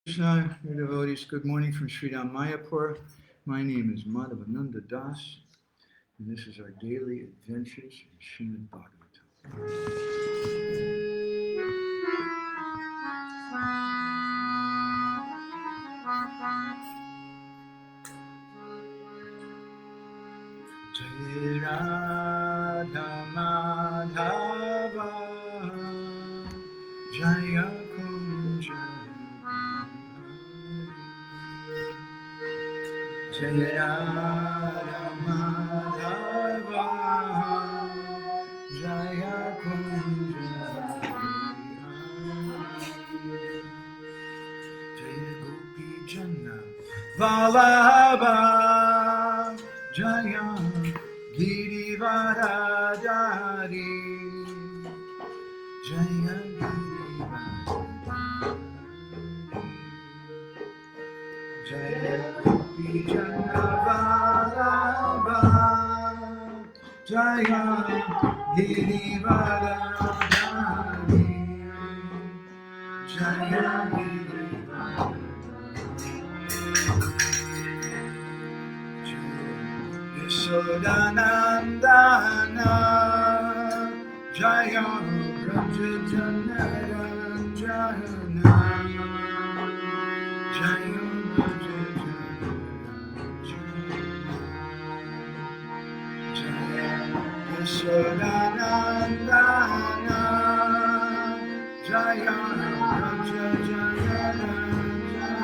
Krishna, dear devotees, good morning from Sridham Mayapur. My name is Madhavananda Das, and this is our daily adventures in Śuddha-bhakti. Jai Radha Madhava Jaya Kunja Jai Radha Madhava Jaya Kunja Jaya Gopi Jana Vallabha Jaya Girivaradari Jaya Girivaradari Jaya Gopi Jana Vallabha Jaya Girivaradari Jaya Yashodanandana Jaya Braja Janaranjana Jaya Braja Janaranjana Jaya Yashodanandana Jaya Braja Janaranjana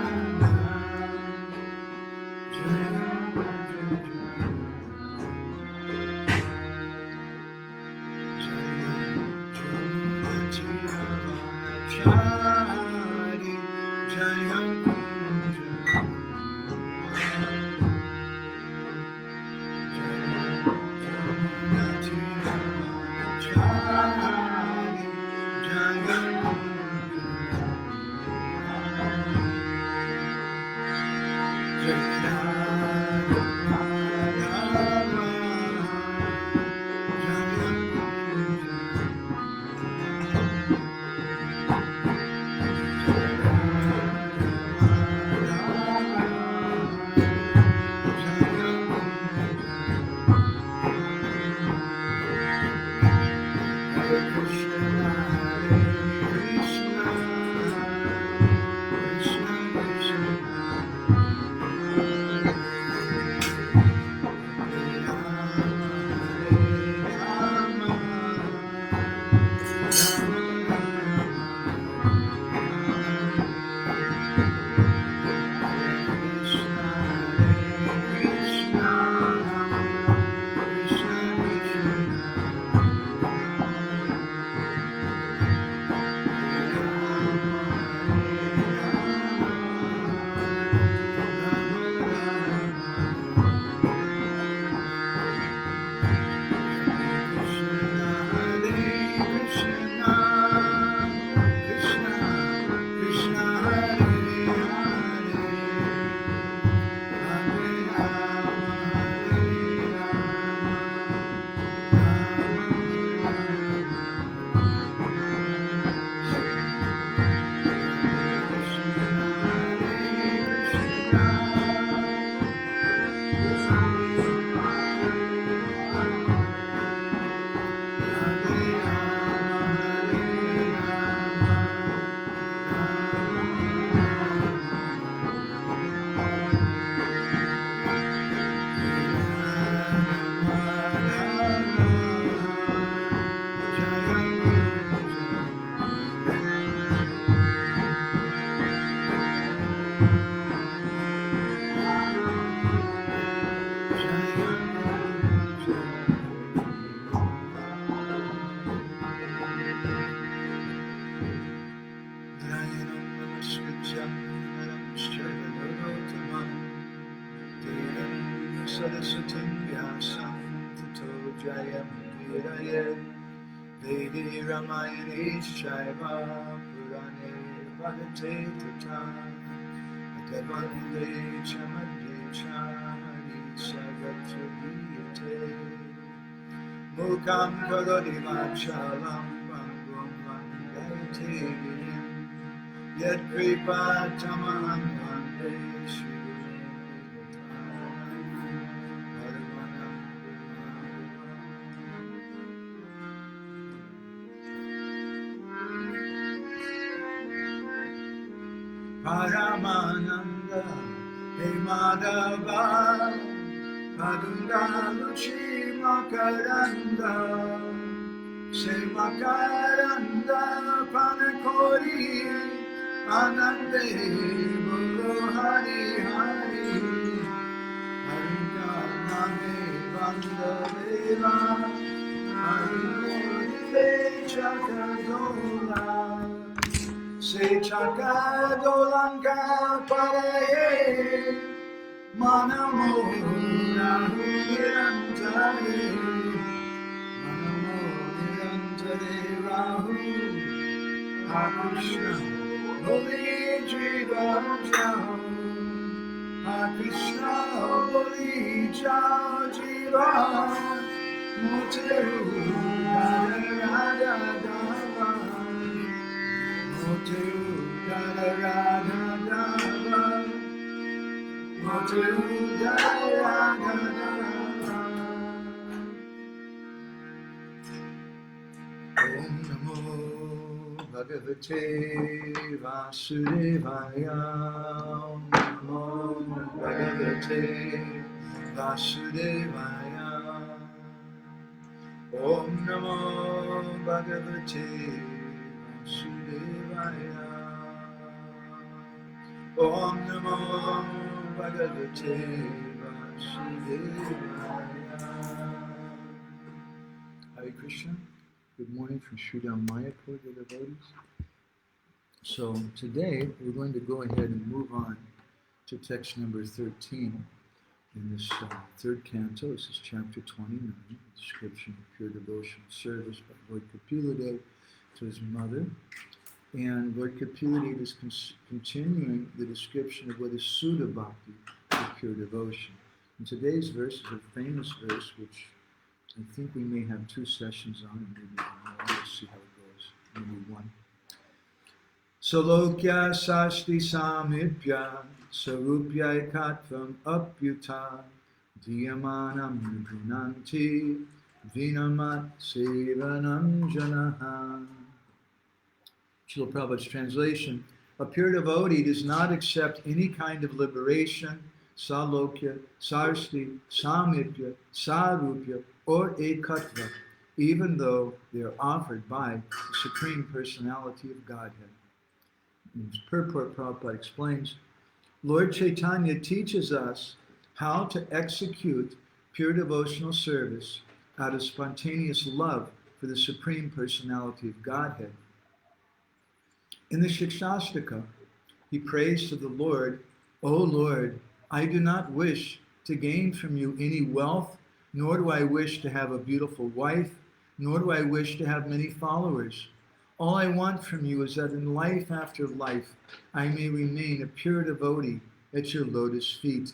Jaya Vedi Ramayane Shaiva Purane Bhagate Tata Adavande Chamadhe Chari Sagatra Giyate Mukam Karodi Vachalam Bangum Vandayate Girim Yet kripa tamaham bhante Shri Paramananda He Madhava Kadunda Luchi Makaranda Se Makaranda Panakori Anande Bolo Hari Hari Harika Name Vandaveva Harinode Chakadola Se Chakadolanka Paraye Manamo Nahirantare Manamo Nirantare Rahu Ha-Krishna Holy Jiva Jao Ha-Krishna Holy Jao Jiva Moteru Radha Dava Moteru Radha Dava Moteru Radha Dava Om Namo Bhagavate Vasudevaya Om Namo Bhagavate Vasudevaya Om Namo Bhagavate Vasudevaya Om Namo Bhagavate Vasudevaya. Hare Krishna. Good morning from Śuddha-bhakti, the devotees. So today we're going to go ahead and move on to text number 13 in this third canto. This is chapter 29, description of pure devotional service by Lord Kapiladeva to his mother. And Lord Kapiladeva is continuing the description of what is Suddha-bhakti, or pure devotion. And today's verse is a famous verse which I think we may have 2 sessions on, and maybe more. We'll see how it goes. Maybe 1. Salokya sasti samipya sarupya ekatvam apyuta diyamanam nibhunanti vinamat sevanam janaha. Srila Prabhupada's translation: a pure devotee does not accept any kind of liberation, salokya, sarsti, samipya, sarupya, or ekatva, even though they are offered by the Supreme Personality of Godhead. In his purport, Prabhupada explains, Lord Chaitanya teaches us how to execute pure devotional service out of spontaneous love for the Supreme Personality of Godhead. In the Shikshashtaka, he prays to the Lord, O Lord, I do not wish to gain from you any wealth, nor do I wish to have a beautiful wife, nor do I wish to have many followers. All I want from you is that in life after life, I may remain a pure devotee at your lotus feet.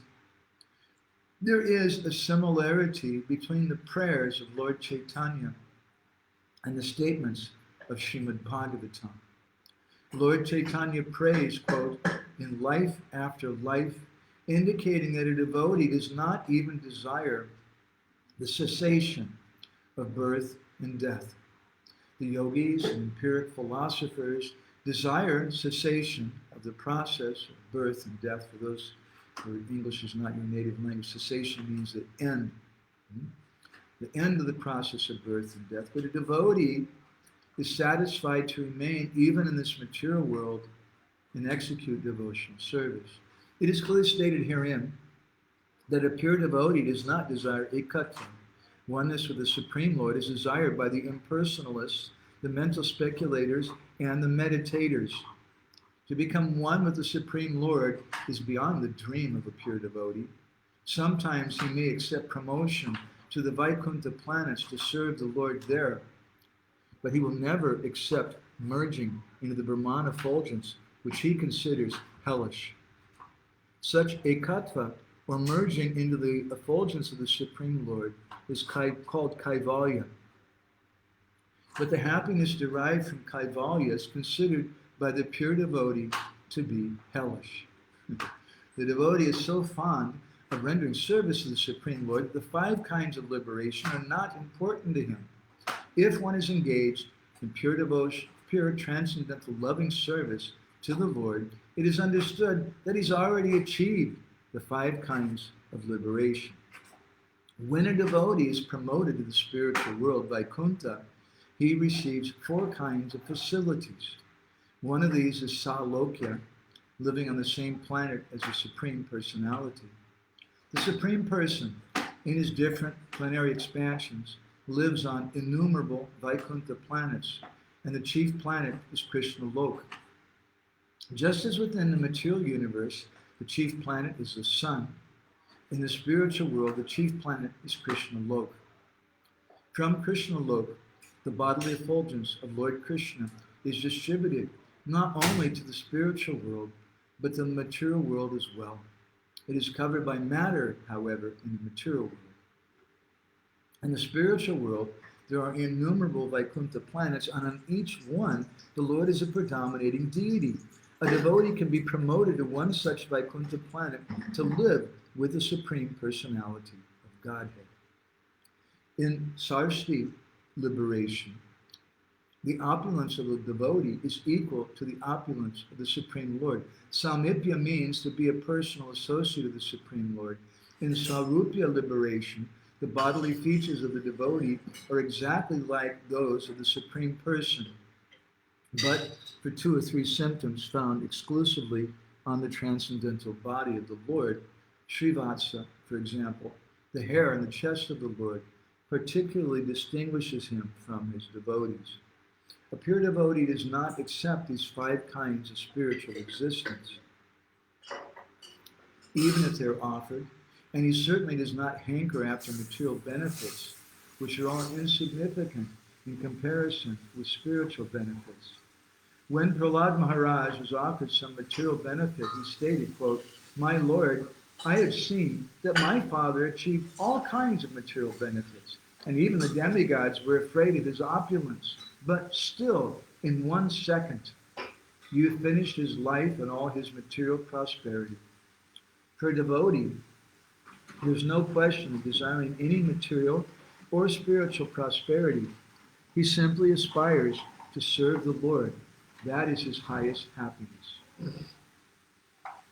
There is a similarity between the prayers of Lord Chaitanya and the statements of Srimad Bhagavatam. Lord Chaitanya prays, quote, in life after life, indicating that a devotee does not even desire the cessation of birth and death. The yogis and empiric philosophers desire cessation of the process of birth and death. For those where English is not your native language, cessation means the end. The end of the process of birth and death. But a devotee is satisfied to remain even in this material world and execute devotional service. It is clearly stated herein that a pure devotee does not desire ekatva. Oneness with the Supreme Lord is desired by the impersonalists, the mental speculators, and the meditators. To become one with the Supreme Lord is beyond the dream of a pure devotee. Sometimes he may accept promotion to the Vaikuntha planets to serve the Lord there, but he will never accept merging into the Brahman effulgence, which he considers hellish. Such ekatva, or merging into the effulgence of the Supreme Lord, is called kaivalya. But the happiness derived from kaivalya is considered by the pure devotee to be hellish. The devotee is so fond of rendering service to the Supreme Lord that the 5 kinds of liberation are not important to him. If one is engaged in pure devotion, pure transcendental loving service to the Lord, it is understood that he's already achieved the 5 kinds of liberation. When a devotee is promoted to the spiritual world, Vaikuntha, he receives 4 kinds of facilities. One of these is Salokya, living on the same planet as the Supreme Personality. The Supreme Person, in his different plenary expansions, lives on innumerable Vaikuntha planets, and the chief planet is Krishna Loka. Just as within the material universe, the chief planet is the sun, in the spiritual world, the chief planet is Krishna Loka. From Krishna Loka, the bodily effulgence of Lord Krishna is distributed not only to the spiritual world, but to the material world as well. It is covered by matter, however, in the material world. In the spiritual world, there are innumerable Vaikuntha planets, and on each one, the Lord is a predominating deity. A devotee can be promoted to one such Vaikuntha planet to live with the Supreme Personality of Godhead. In Sarsti liberation, the opulence of the devotee is equal to the opulence of the Supreme Lord. Samipya means to be a personal associate of the Supreme Lord. In Sarupya liberation, the bodily features of the devotee are exactly like those of the Supreme Person, but for 2 or 3 symptoms found exclusively on the transcendental body of the Lord. Srivatsa, for example, the hair on the chest of the Lord, particularly distinguishes him from his devotees. A pure devotee does not accept these 5 kinds of spiritual existence, even if they're offered, and he certainly does not hanker after material benefits, which are all insignificant in comparison with spiritual benefits. When Prahlad Maharaj was offered some material benefit, he stated, quote, "My Lord, I have seen that my father achieved all kinds of material benefits, and even the demigods were afraid of his opulence. But still, in 1 second, you finished his life and all his material prosperity." For a devotee, there's no question of desiring any material or spiritual prosperity. He simply aspires to serve the Lord. That is his highest happiness.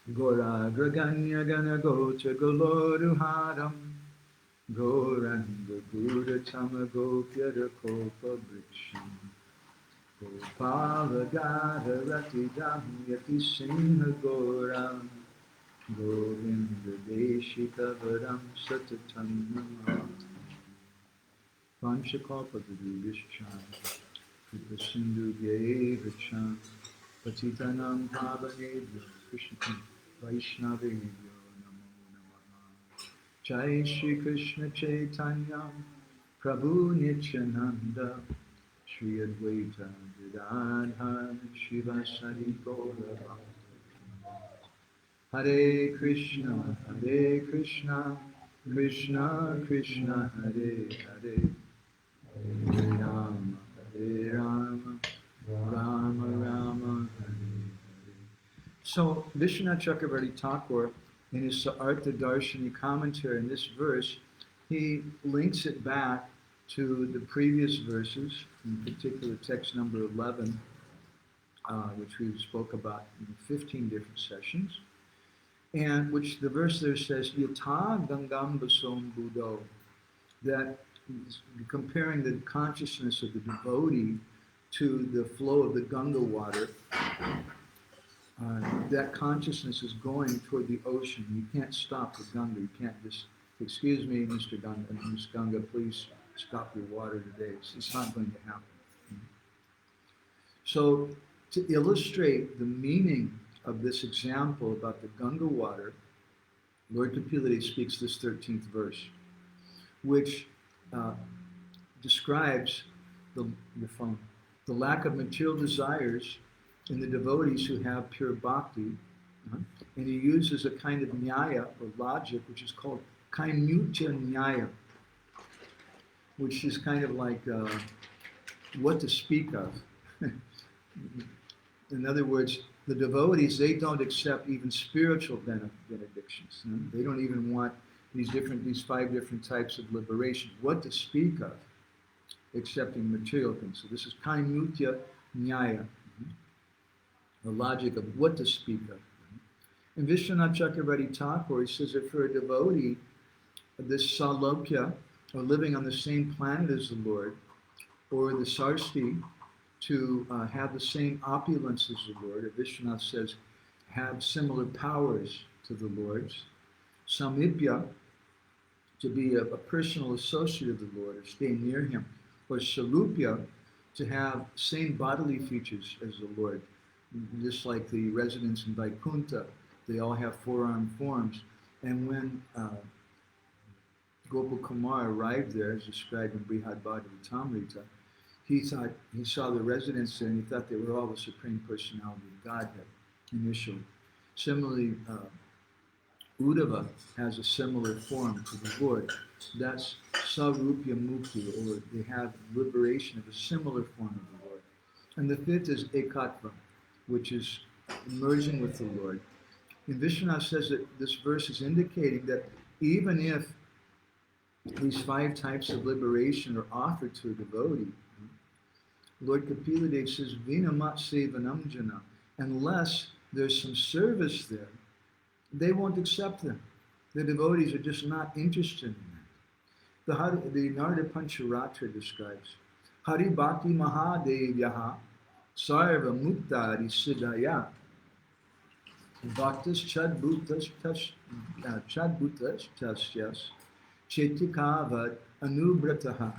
Gauragra Ganya Gana Gocha Goloruharam Gauranga Guratama Gopyara Kopa Briksham Gopala Gada Rati Damyati Singha Goram Govinda Deshika Varam Satatam Namah Panchakalpa Vidishchan Kripa Sindhu Vyevacham Patitanam Pavanebhyo Krishna Vaishnavebhyo Namo Namaha. Jai Shri Krishna Chaitanya Prabhu Nityananda Shri Advaita Gadadhar Shivasari Gaura Hare Krishna Krishna Krishna Hare Hare Hare Rama Rama Rama Hare Hare. So Vishwanath Chakravarti Thakur, in his Sa'artha Darshini commentary in this verse, he links it back to the previous verses, in particular text number 11, which we spoke about in 15 different sessions, and which the verse there says, Yatha Gangam Basom Buddho, that comparing the consciousness of the devotee to the flow of the Ganga water, that consciousness is going toward the ocean. You can't stop the Ganga. You can't just, excuse me, Mr. Ganga, Ms. Ganga, please stop your water today. It's not going to happen. So to illustrate the meaning of this example about the Ganga water, Lord Kapiladeva speaks this 13th verse, which describes the lack of material desires in the devotees who have pure bhakti, and he uses a kind of nyaya or logic, which is called kaimutya nyaya, which is kind of like what to speak of. in other words, the devotees, they don't accept even spiritual benedictions. They don't even want these 5 different types of liberation. What to speak of, accepting material things. So this is kaimutya nyaya, the logic of what to speak of. And Vishwanath Chakravarti Thakur, he says that for a devotee, this salokya, or living on the same planet as the Lord, or the sarsti, to have the same opulence as the Lord, or Vishwanath says, have similar powers to the Lord's. Samipya, to be a personal associate of the Lord, or stay near him. Or sarupya, to have same bodily features as the Lord. Just like the residents in Vaikuntha, they all have 4-armed forms. And when Gopal Kumar arrived there, as described in Brihad Bhagavatamrita, he saw the residents there and he thought they were all the Supreme Personality of Godhead initially. Similarly, Uddhava has a similar form to the Lord. That's Sarupya Mukti, or they have liberation of a similar form of the Lord. And the 5th is Ekatva, which is merging with the Lord. And Vishwanath says that this verse is indicating that even if these 5 types of liberation are offered to a devotee, Lord Kapiladeva says, Vinamat Sevanam Jana, unless there's some service there, they won't accept them. The devotees are just not interested in that. The Narada Pancharatra describes, Hari Bhakti Mahadevyaha Sarva Muktari Siddhaya Bhaktas Chadbhutas Tasyas Chetikavad Anubrataha.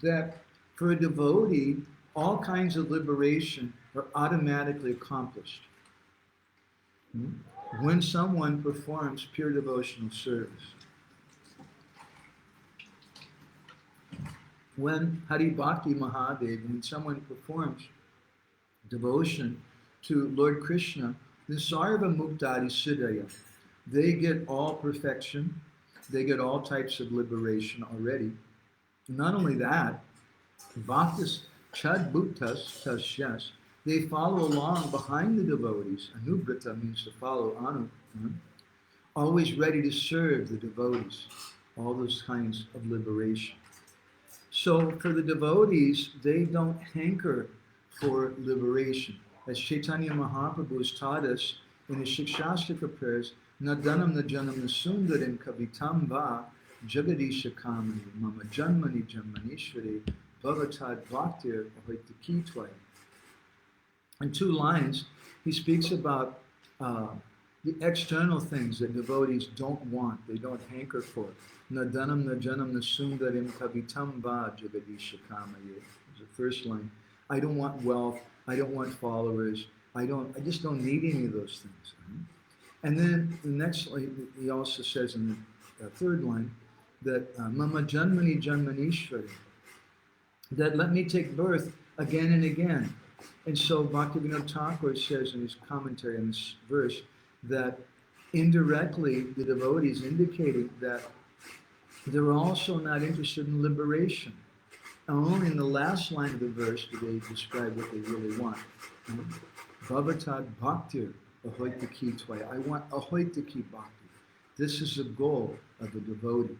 That for a devotee, all kinds of liberation are automatically accomplished when someone performs pure devotional service. When Hari Bhakti Mahadev, when someone performs devotion to Lord Krishna, the Sarva Muktari Siddhaya, they get all perfection, they get all types of liberation already. Not only that, Bhaktas Chadbhutas Tasyas, they follow along behind the devotees. Anubrata means to follow, anu, always ready to serve the devotees. All those kinds of liberation. So for the devotees, they don't hanker for liberation. As Chaitanya Mahaprabhu has taught us in his Shikshastika prayers, Nadanam Najanam Nasundarim Kavitam Va Jagadisha Kamani Mama Janmani Janmanishwari Bhavatad Bhaktir Ahoitakitwai. In 2 lines, he speaks about the external things that devotees don't want, they don't hanker for. Nadanam najanam nasundarim kavitam va jagadisha kamaye. The first line. I don't want wealth, I don't want followers, I just don't need any of those things. And then the next line, he also says in the 3rd line that mama janmani janmanishwari, that let me take birth again and again. And so Bhaktivinoda Thakur says in his commentary on this verse that indirectly the devotee is indicating that they're also not interested in liberation. And only in the last line of the verse do they describe what they really want. Bhavatad Bhaktir Ahoitaki Tvaya. I want Ahoitaki Bhakti. This is the goal of the devotee.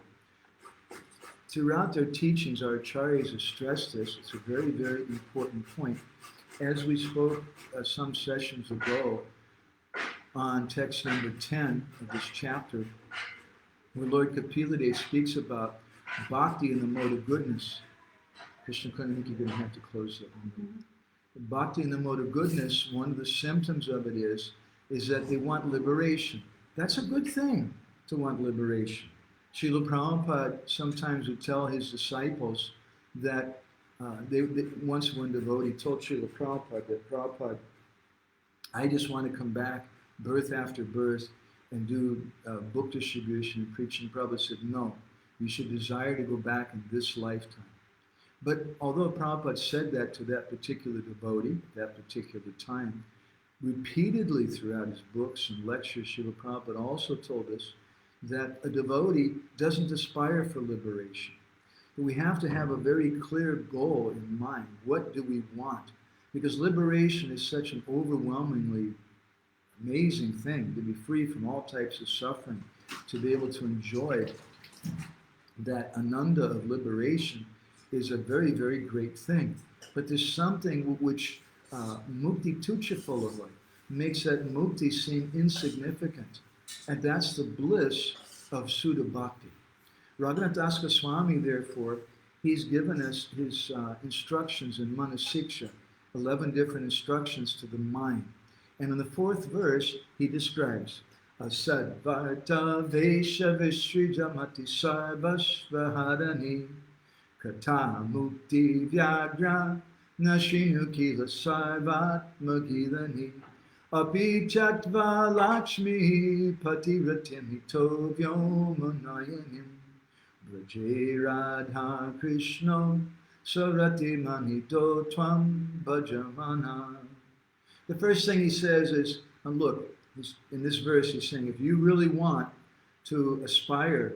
Throughout their teachings, our acharyas have stressed this. It's a very, very important point. As we spoke some sessions ago on text number 10 of this chapter, where Lord Kapiladeva speaks about bhakti in the mode of goodness. Krishna Kananiki, you're going to have to close that one. Bhakti in the mode of goodness, one of the symptoms of it is that they want liberation. That's a good thing, to want liberation. Srila Prabhupada sometimes would tell his disciples that once one devotee told Srila Prabhupada that, Prabhupada, I just want to come back birth after birth and do book distribution and preaching. Prabhupada said, no, you should desire to go back in this lifetime. But although Prabhupada said that to that particular devotee, that particular time, repeatedly throughout his books and lectures, Srila Prabhupada also told us that a devotee doesn't aspire for liberation. But we have to have a very clear goal in mind. What do we want? Because liberation is such an overwhelmingly amazing thing, to be free from all types of suffering, to be able to enjoy that ananda of liberation is a very, very great thing. But there's something which mukti tuchapalava makes that mukti seem insignificant. And that's the bliss of Suddha-bhakti. Raghunath Das Goswami, therefore, he's given us his instructions in Manasiksha, 11 different instructions to the mind. And in the 4th verse, he describes, Asadvarta Vesha Vishrijamati Sarvasvaharani Kata Mukti Vyagra Nashinu Kila Sarvat Magilani Abhijatva Lakshmi Patiratim Hitovyo Manayanim Braje Radha Krishna Sarati Manito Tvam Bhajamana. The first thing he says is, and look, in this verse he's saying, if you really want to aspire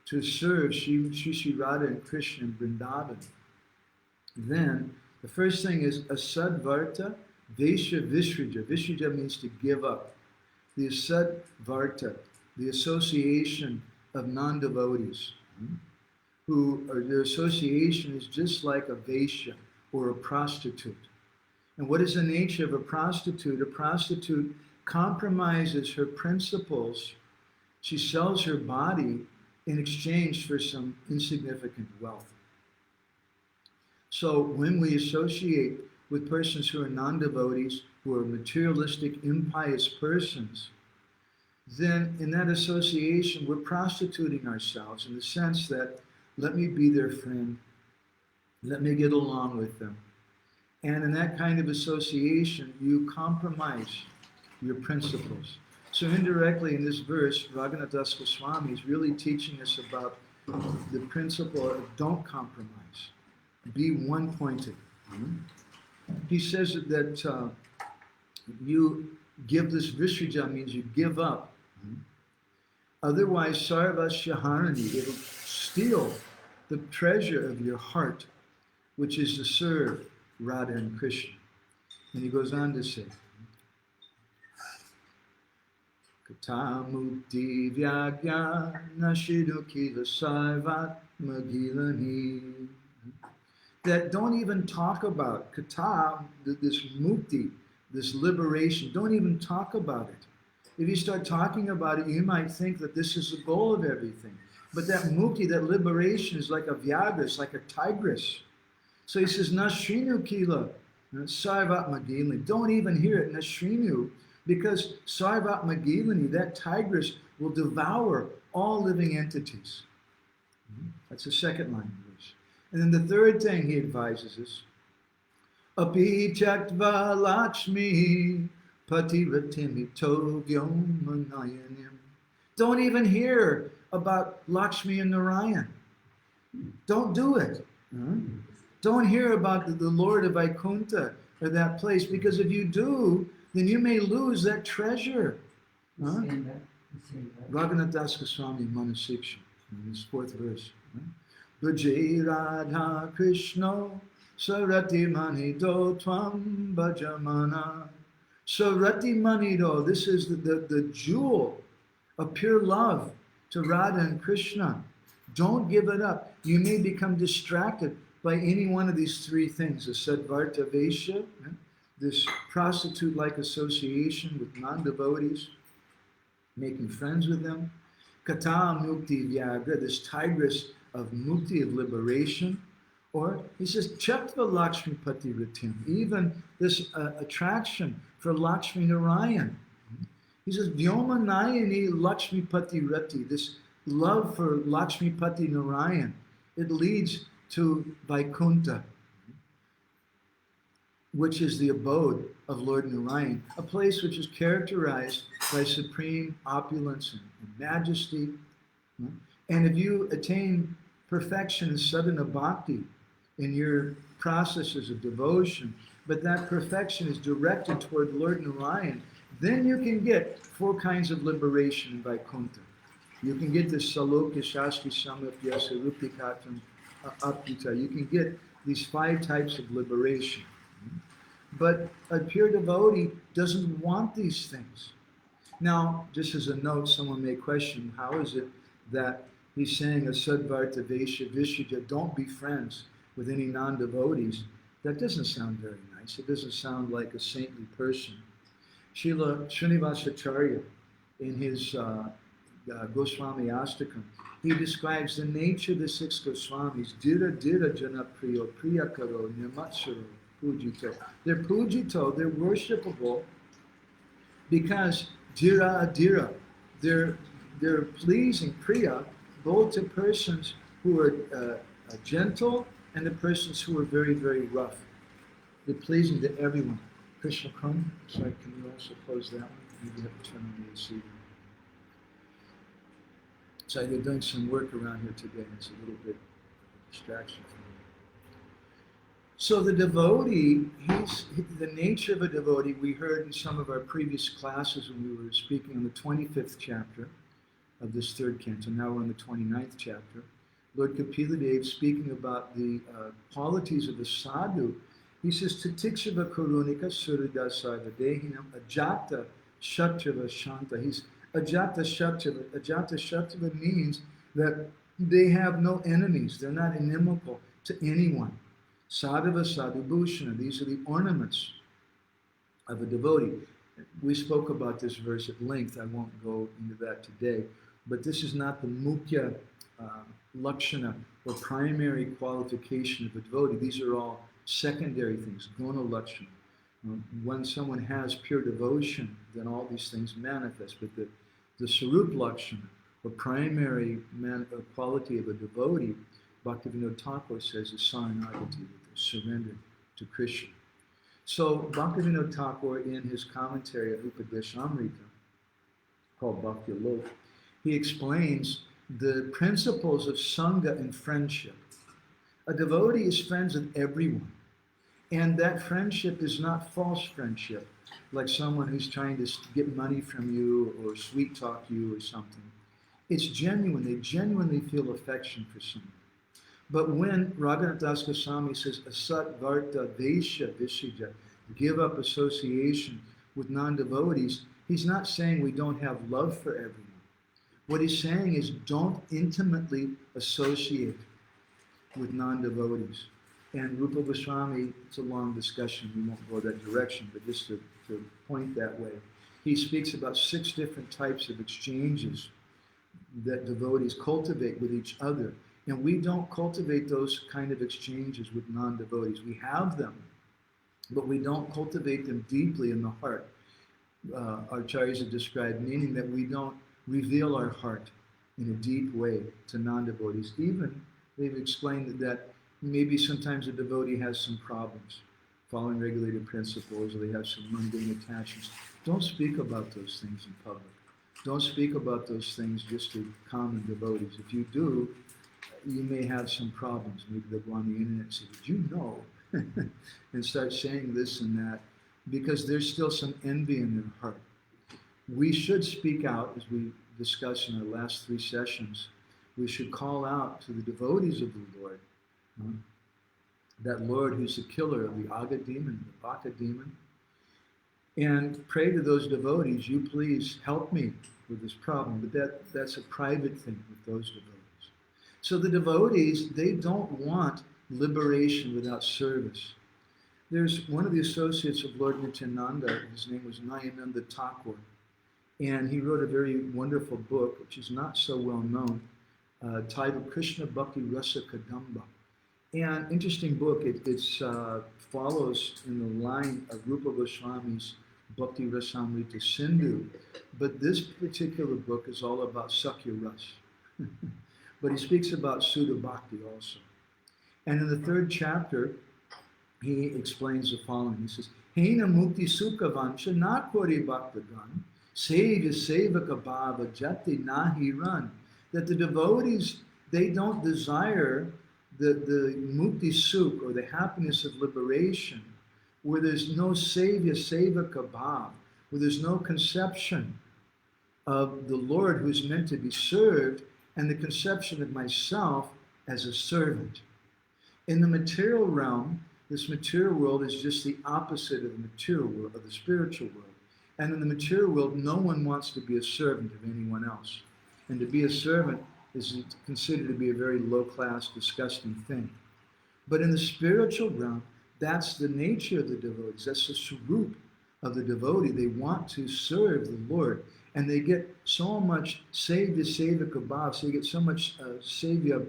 to serve Shri Radha and Krishna in Vrindavan, then the first thing is asadvarta vesha vishrija. Vishrija means to give up. The asadvarta, the association of non-devotees, their association is just like a vesha or a prostitute. And what is the nature of a prostitute? A prostitute compromises her principles. She sells her body in exchange for some insignificant wealth. So when we associate with persons who are non-devotees, who are materialistic, impious persons, then in that association we're prostituting ourselves in the sense that, let me be their friend, let me get along with them. And in that kind of association, you compromise your principles. So indirectly in this verse, Raghunath Das Goswami is really teaching us about the principle of don't compromise. Be one-pointed. He says that you give this vishrija, means you give up. Otherwise, sarva shaharani, it'll steal the treasure of your heart, which is to serve Radha and Krishna. And he goes on to say, Kata mukti vyagya nashidu kila sarvat magilani. That don't even talk about kata, this mukti, this liberation, don't even talk about it. If you start talking about it, you might think that this is the goal of everything. But that mukti, that liberation, is like a vyagra, it's like a tigress. So he says, Nashrinu kila, sarvat magilani. Don't even hear it, Nashrinu, because sarvat magilani, that tigress, will devour all living entities. That's the second line of verse. And then the third thing he advises us, Api chaktva lakshmi patiratim itovyom manayanim. Don't even hear about Lakshmi and Narayan. Don't do it. Don't hear about the Lord of Vaikuntha or that place, because if you do, then you may lose that treasure. Raghunath Das Goswami, Manasiksha, in this 4th verse. Bhaje Radha Krishna Sarati Manido Tvam Bhajamana. Sarati Manido, this is the jewel of pure love to Radha and Krishna. Don't give it up. You may become distracted by any one of these 3 things. The Sadvarta Vesha, this prostitute-like association with non-devotees, making friends with them. Kata Mukti Vyagra, this tigress of mukti, of liberation. Or he says, Chaktva Lakshmi Pati Ritim, even this attraction for Lakshmi Narayan. He says, Vyoma Nayani Lakshmi Pati Rati, this love for Lakshmi Pati Narayan, it leads to Vaikuntha, which is the abode of Lord Narayan, a place which is characterized by supreme opulence and majesty. And if you attain perfection in sadhana bhakti in your processes of devotion, but that perfection is directed toward Lord Narayan, then you can get 4 kinds of liberation in Vaikuntha. You can get the Saloka Shastri Samapya Sarupikatam Apita. You can get these 5 types of liberation. But a pure devotee doesn't want these things. Now, just as a note, someone may question, how is it that he's saying a Saddvarta Vesha Vishija, don't be friends with any non-devotees? That doesn't sound very nice. It doesn't sound like a saintly person. Srila Srinivasacharya, in his Goswami Astakam, he describes the nature of the six Goswamis. Dira Dira Janapriyo Priyakaro Nirmatsuro Pujito. They're pujito, they're worshipable because Dira Dira, they're pleasing Priya, both to persons who are gentle and the persons who are very, very rough. They're pleasing to everyone. Krishna Krum, sorry, can you also close that one? Maybe you have to turn on the AC. So they're doing some work around here today, and it's a little bit of a distraction for me. So the devotee, the nature of a devotee, we heard in some of our previous classes when we were speaking on the 25th chapter of this third canto. Now we're on the 29th chapter. Lord Kapiladeva speaking about the qualities of the sadhu. He says, Tatikshava Karunika Suddha Sarvadehinam Ajata Shatrava Shanta. He's Ajata Shatrava. Ajata Shatrava means that they have no enemies. They're not inimical to anyone. Sadhava Sadhu Bhushana. These are the ornaments of a devotee. We spoke about this verse at length. I won't go into that today. But this is not the mukhya lakshana or primary qualification of a devotee. These are all secondary things, guna lakshana. When someone has pure devotion, then all these things manifest. But the sarup lakshana, or primary quality of a devotee, Bhaktivinoda Thakur says is saranagati, surrender to Krishna. So Bhaktivinoda Thakur, in his commentary of Upadeshamrita, called Bhakti Lok, he explains the principles of sangha and friendship. A devotee is friends with everyone. And that friendship is not false friendship, like someone who's trying to get money from you or sweet talk you or something. It's genuine. They genuinely feel affection for someone. But when Raghunath Das Goswami says, Asat Varta Vesha Vishija, give up association with non-devotees, he's not saying we don't have love for everyone. What he's saying is don't intimately associate with non-devotees. And Rupa Goswami, it's a long discussion, we won't go that direction, but just to point that way. He speaks about 6 different types of exchanges that devotees cultivate with each other. And we don't cultivate those kind of exchanges with non-devotees. We have them, but we don't cultivate them deeply in the heart. Acharyas have described, meaning that we don't reveal our heart in a deep way to non-devotees. Even they've explained that maybe sometimes a devotee has some problems following regulated principles, or they have some mundane attachments. Don't speak about those things in public. Don't speak about those things just to common devotees. If you do, you may have some problems. Maybe they'll go on the internet and say, did you know? And start saying this and that, because there's still some envy in their heart. We should speak out, as we discussed in our last 3 sessions. We should call out to the devotees of the Lord, that Lord who's the killer of the Aga demon, the Baka demon, and pray to those devotees, you please help me with this problem. But that's a private thing with those devotees. So the devotees, they don't want liberation without service. There's one of the associates of Lord Nityananda, his name was Nayananda Thakur, and he wrote a very wonderful book, which is not so well known, titled Krishna Bhakti Rasa Kadamba. And interesting book, it follows in the line of Rupa Goswami's Bhakti Rasamrita Sindhu, but this particular book is all about Sakya Ras. But he speaks about śuddha-bhakti also. And in the 3rd chapter, he explains the following. He says, Hena mukti sukha vansha na kori bhaktagan, seva sevaka bhava jati nahi ran. That the devotees, they don't desire the mukti sukh, or the happiness of liberation, where there's no sevya sevaka bhava, where there's no conception of the Lord who's meant to be served, and the conception of myself as a servant. In the material realm, this material world is just the opposite of the material world, of the spiritual world. And in the material world, no one wants to be a servant of anyone else. And to be a servant is considered to be a very low-class, disgusting thing. But in the spiritual realm, that's the nature of the devotees. That's the swarup of the devotee. They want to serve the Lord. And they get so much sevya sevika bhav, so they get so much sevya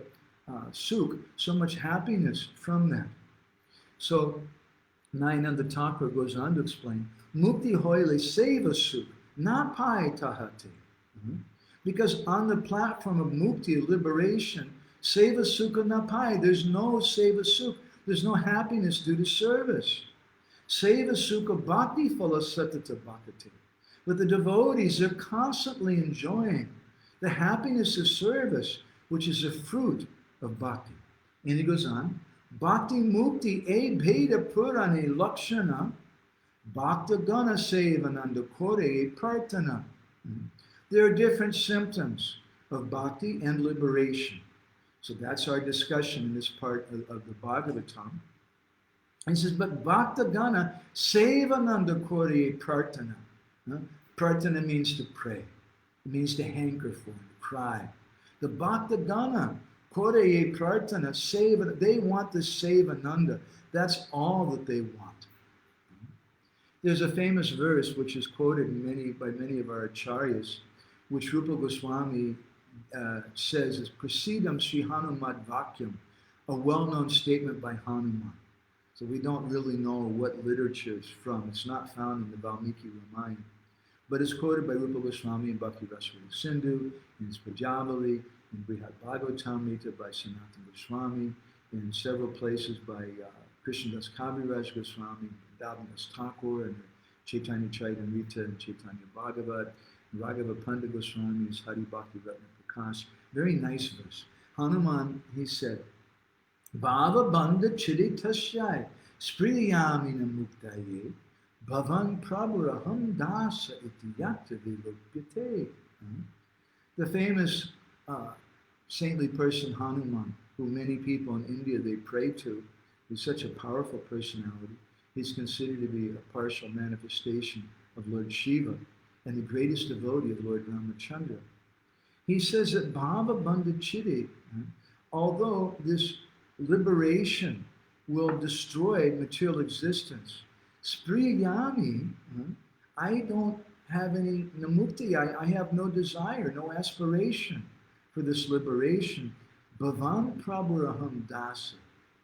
sukh, so much happiness from that. So Nayananda Thakur goes on to explain, Mukti hoile seva sukh, na pai tahate. Because on the platform of mukti, liberation, seva sukha na pai, there's no seva sukh, there's no happiness due to service. Seva sukha bhakti phala satata bhakti. But the devotees are constantly enjoying the happiness of service, which is a fruit of bhakti. And he goes on, Bhakti mukti e bheda purane lakshana, bhakta gana sevananda kore e prarthana. There are different symptoms of bhakti and liberation. So that's our discussion in this part of the Bhagavatam. And he says, but bhakta gana sevananda kore e prarthana. Prarthana means to pray. It means to hanker for, to cry. The bhakta gana kore e prarthana, seva, they want the sevananda. That's all that they want. There's a famous verse which is quoted by many of our acharyas, which Rupa Goswami says is Prasidam Sri Hanumad Vakyam, a well-known statement by Hanuman. So we don't really know what literature it's from. It's not found in the Valmiki Ramayana. But it's quoted by Rupa Goswami in Bhakti Rasavali Sindhu, in Spajavali, in Brihad Bhagavatamrita by Sanatana Goswami, in several places by Krishnadas Kaviraj Goswami, Davidas Thakur, and Chaitanya Chaitamrita and Chaitanya Bhagavat, Raghava Panda Goswami's Hari Bhakti Ratna Prakash. Very nice verse. Hanuman, he said, Bhava Bandha Chiritashyai Spriyamina Muktaye Bhavan Prabhuraham Dasa Itiyata Vilupyate. The famous saintly person Hanuman, who many people in India they pray to, is such a powerful personality. He's considered to be a partial manifestation of Lord Shiva and the greatest devotee of Lord Ramachandra. He says that Bhava Bandha Chiri, although this liberation will destroy material existence, Spriyami, I don't have any namukti, I have no desire, no aspiration for this liberation. Bhavan Prabhuraham Dasa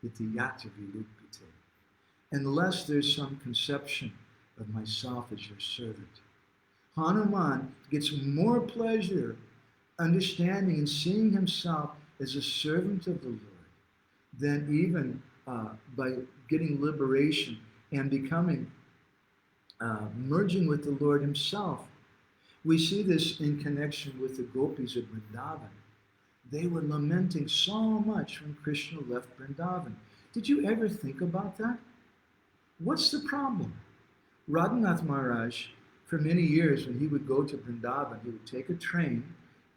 iti yata vilupite. Unless there's some conception of myself as your servant. Hanuman gets more pleasure understanding and seeing himself as a servant of the Lord than even by getting liberation and becoming, merging with the Lord himself. We see this in connection with the gopis of Vrindavan. They were lamenting so much when Krishna left Vrindavan. Did you ever think about that? What's the problem? Radhanath Maharaj, for many years, when he would go to Vrindavan, he would take a train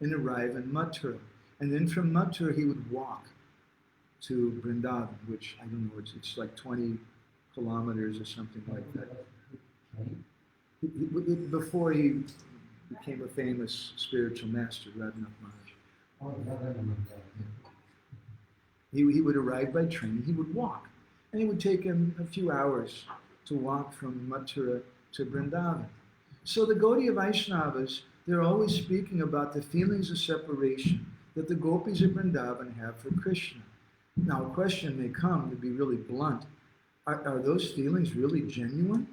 and arrive in Mathura. And then from Mathura, he would walk to Vrindavan, which, I don't know, it's like 20 kilometers or something like that. Before he became a famous spiritual master, Radhanath Maharaj. He would arrive by train, he would walk. And it would take him a few hours to walk from Mathura to Vrindavan. So the Gaudiya Vaishnavas, they're always speaking about the feelings of separation that the gopis of Vrindavan have for Krishna. Now a question may come, to be really blunt, are those feelings really genuine?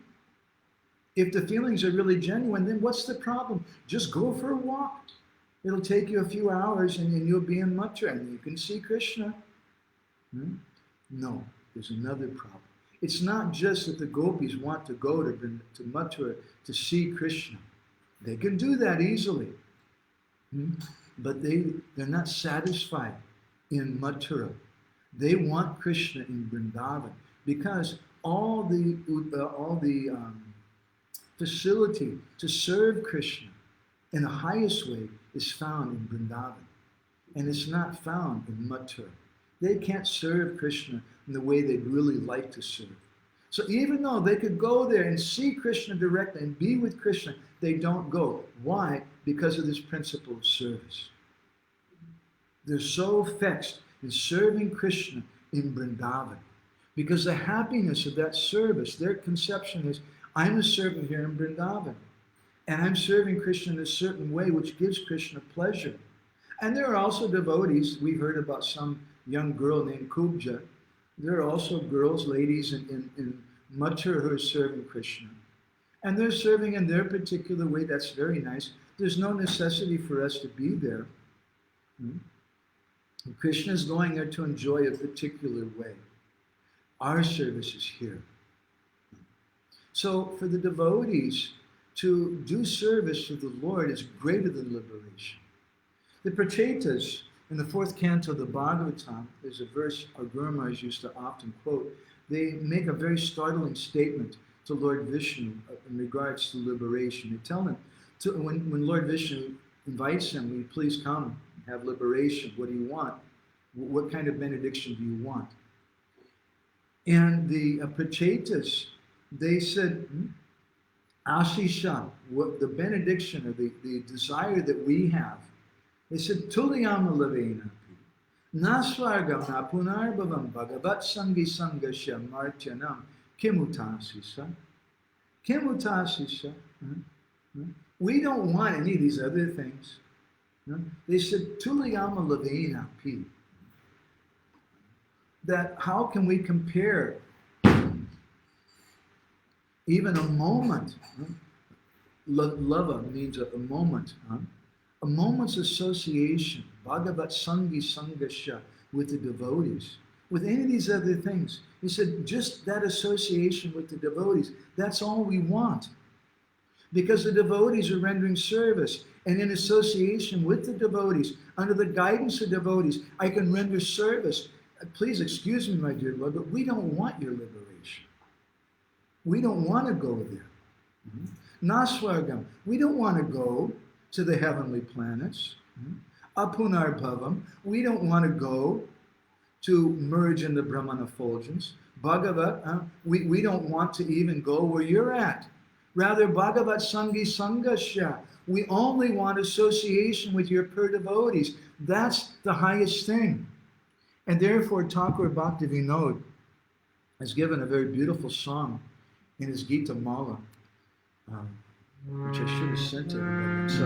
If the feelings are really genuine, then what's the problem? Just go for a walk. It'll take you a few hours and then you'll be in Mathura and you can see Krishna. No, there's another problem. It's not just that the gopis want to go to Mathura to see Krishna. They can do that easily. But they're not satisfied in Mathura. They want Krishna in Vrindavan because all the facility to serve Krishna in the highest way is found in Vrindavan. And it's not found in Mathura. They can't serve Krishna in the way they'd really like to serve. So even though they could go there and see Krishna directly and be with Krishna, they don't go. Why? Because of this principle of service. They're so fixed in serving Krishna in Vrindavan. Because the happiness of that service, their conception is, I'm a servant here in Vrindavan. And I'm serving Krishna in a certain way which gives Krishna pleasure. And there are also devotees. We've heard about some young girl named Kubja. There are also girls, ladies in Mathura who are serving Krishna. And they're serving in their particular way. That's very nice. There's no necessity for us to be there. Krishna is going there to enjoy a particular way. Our service is here. So for the devotees, to do service to the Lord is greater than liberation. The Prachetas, in the 4th canto of the Bhagavatam, there's a verse our Guru Maharaj used to often quote. They make a very startling statement to Lord Vishnu in regards to liberation. They tell him, when Lord Vishnu invites him, will you please come, have liberation, what do you want? What kind of benediction do you want? And the Prachetas, they said, Ashisha, what the benediction or the desire that we have. They said, Tulyama Lavena, Nasvargam Napunarbhavam Bhagavat Sangi Sangasya Martyanam Kimutasisa. Kimutasisa. We don't want any of these other things. They said, Tulyama Lavena Pi. That how can we compare even a moment? Lava means a moment. A moment's association, Bhagavat Sangi Sangasya, with the devotees, with any of these other things. He said, just that association with the devotees, that's all we want. Because the devotees are rendering service, and in association with the devotees, under the guidance of devotees, I can render service. Please excuse me, my dear Lord, but we don't want your liberation. We don't want to go there. Naswargam, we don't want to go to the heavenly planets. Apunarbhavam, we don't want to go to merge in the Brahman effulgence. Bhagavat, we don't want to even go where you're at. Rather, Bhagavat Sangi Sangasya, we only want association with your pure devotees. That's the highest thing. And therefore, Thakur Bhaktivinoda has given a very beautiful song in his Gita Mala, which I should have sent to everybody. So,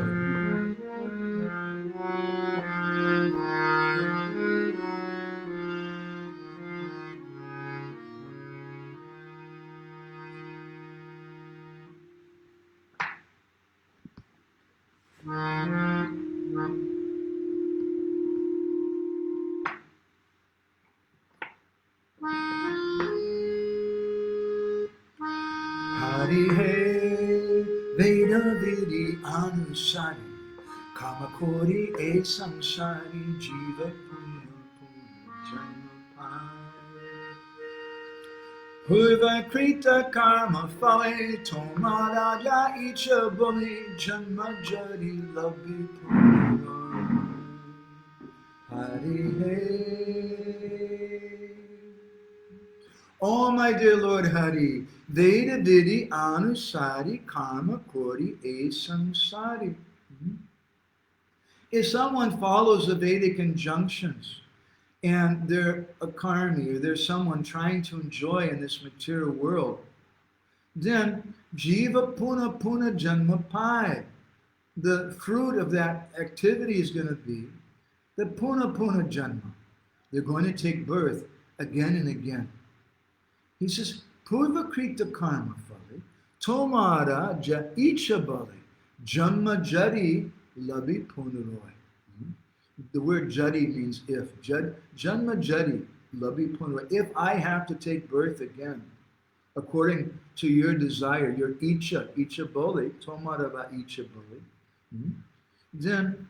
Anusari, Kamakori e Samsari, Jiva Punya Punya Janmapaya. Purva Krita Karma Fale, Tomaraja Icha Boli, Janma Jari Labi Punya. Hari He. Oh, my dear Lord Hari, Veda Vidhi Anusari Karma Kori E Samsari. If someone follows the Vedic injunctions and they're a karmi or they're someone trying to enjoy in this material world, then Jiva Puna Puna Janma Pai. The fruit of that activity is going to be the Puna Puna Janma. They're going to take birth again and again. He says, Purva Krita Karma Fali, Tomara Ja Icha Bali, Janma Jari Labi Punaroy. The word Jari means if. Janma Jari Labi Punaroy. If I have to take birth again, according to your desire, your Icha Bali, Tomara Va Icha Bali, then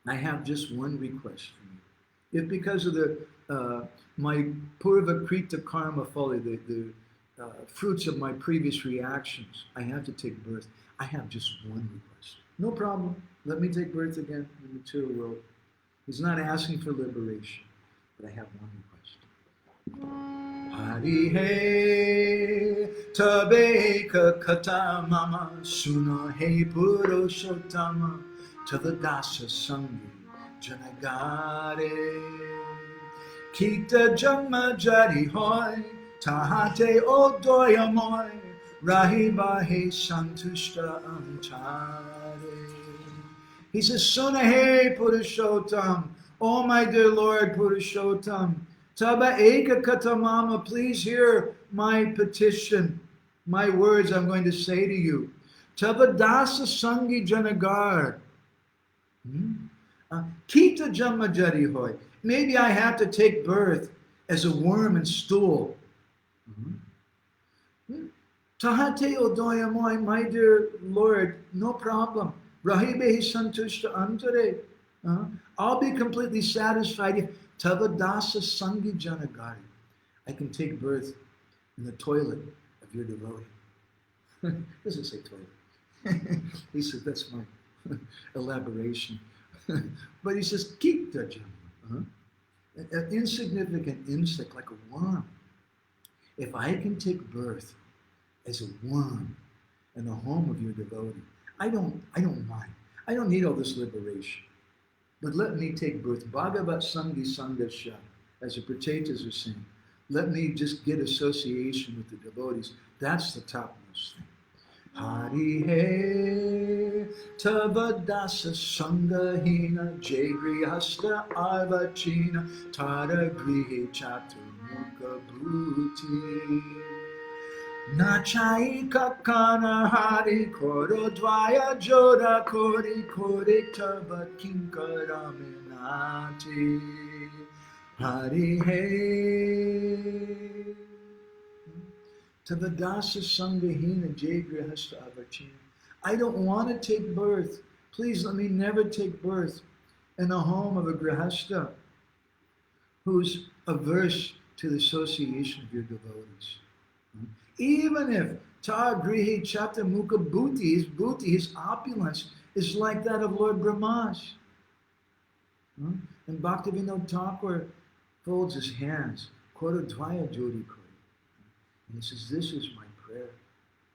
I have just one request for you. If because of the my Purva Krita Karma Folly, the fruits of my previous reactions, I have to take birth. I have just one request. No problem. Let me take birth again in the material world. He's not asking for liberation. But I have one request. Hari he tabeka kata mama suna he purushottama tavadasa sangi janagare kita jamma jari hoy tahate odoyamoy rahiba he santushta antare. He says, Sunahe Purushottam, oh my dear Lord Purushottam, Taba Eka Katamama, please hear my petition, my words I'm going to say to you. Taba Dasa Sangi Janagar. Kita Jamajari Hoy. Maybe I have to take birth as a worm and stool. Tahate Odoyamoy, my dear Lord, no problem. Rahibehi santushta antare. I'll be completely satisfied if Tavadasa Sangi Janagari. I can take birth in the toilet of your devotee. Doesn't say toilet. He says that's my elaboration. But he says Kita Jana. An insignificant insect like a worm. If I can take birth as a worm in the home of your devotee, I don't mind. I don't need all this liberation. But let me take birth. Bhagavat Sangi Sangasha, as the Prachetas are saying. Let me just get association with the devotees. That's the topmost thing. Hari he tavadasa sangahina jagri hasta arvachina tara grihe chaturmukha bhuti. Nachai kakana hari koro dvaya joda kori kori tava kinkara minati. Hari he tavadasa sangahina jagrihasta avachina. I don't want to take birth. Please let me never take birth in the home of a grihasta who's averse to the association of your devotees. Even if ta grihi chata mukha bhuti, his opulence is like that of Lord Brahma's. And Bhaktivinoda Thakur folds his hands, kora dvaya jodi kori. And he says, this is my prayer.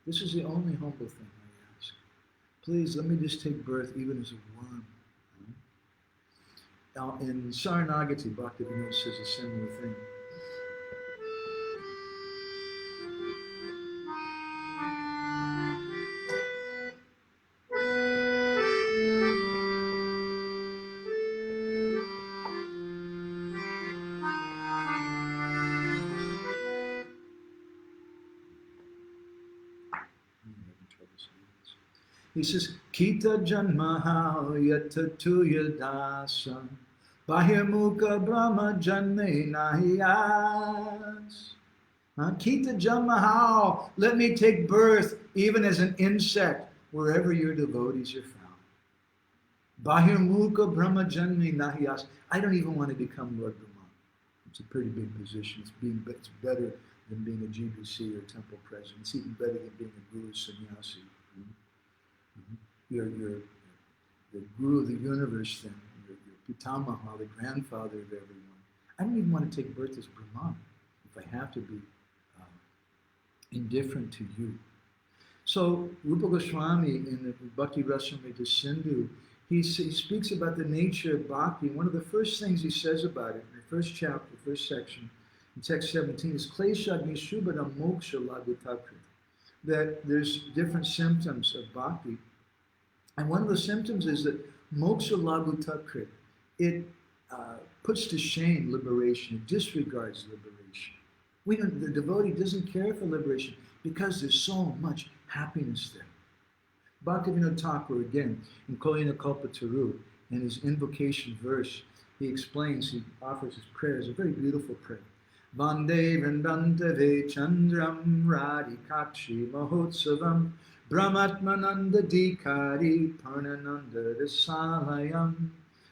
This is the only humble thing I ask. Please let me just take birth even as a worm. Now in Saranagati, Bhaktivinoda says a similar thing. He says, Kita janmaha yatatuya dasam bahirmukha brahma janme nahiyas. Kita janmaha, let me take birth even as an insect wherever your devotees are found. Bahirmukha brahma janme nahiyas. I don't even want to become Lord Brahma. It's a pretty big position. It's better than being a GBC or temple president. It's even better than being a guru sannyasi. You're the guru of the universe then, you're Pitamaha, the grandfather of everyone. I don't even want to take birth as Brahman if I have to be indifferent to you. So Rupa Goswami in the Bhakti Rasamrita Sindhu, he speaks about the nature of bhakti. One of the first things he says about it, in the first chapter, the first section, in text 17, is Kleshagni Shubhana Moksha Lagutakrit. That there's different symptoms of bhakti. And one of the symptoms is that moksha lagutakrit, it puts to shame liberation, it disregards liberation. The devotee doesn't care for liberation because there's so much happiness there. Bhaktivinoda Thakur, again, in Kolyana Kalpataru, in his invocation verse, he offers his prayer, it's a very beautiful prayer. Vande Vrindantave Chandram Radhikakshi Mahotsavam Brahmatmananda Dikari Parnananda Rasalayam.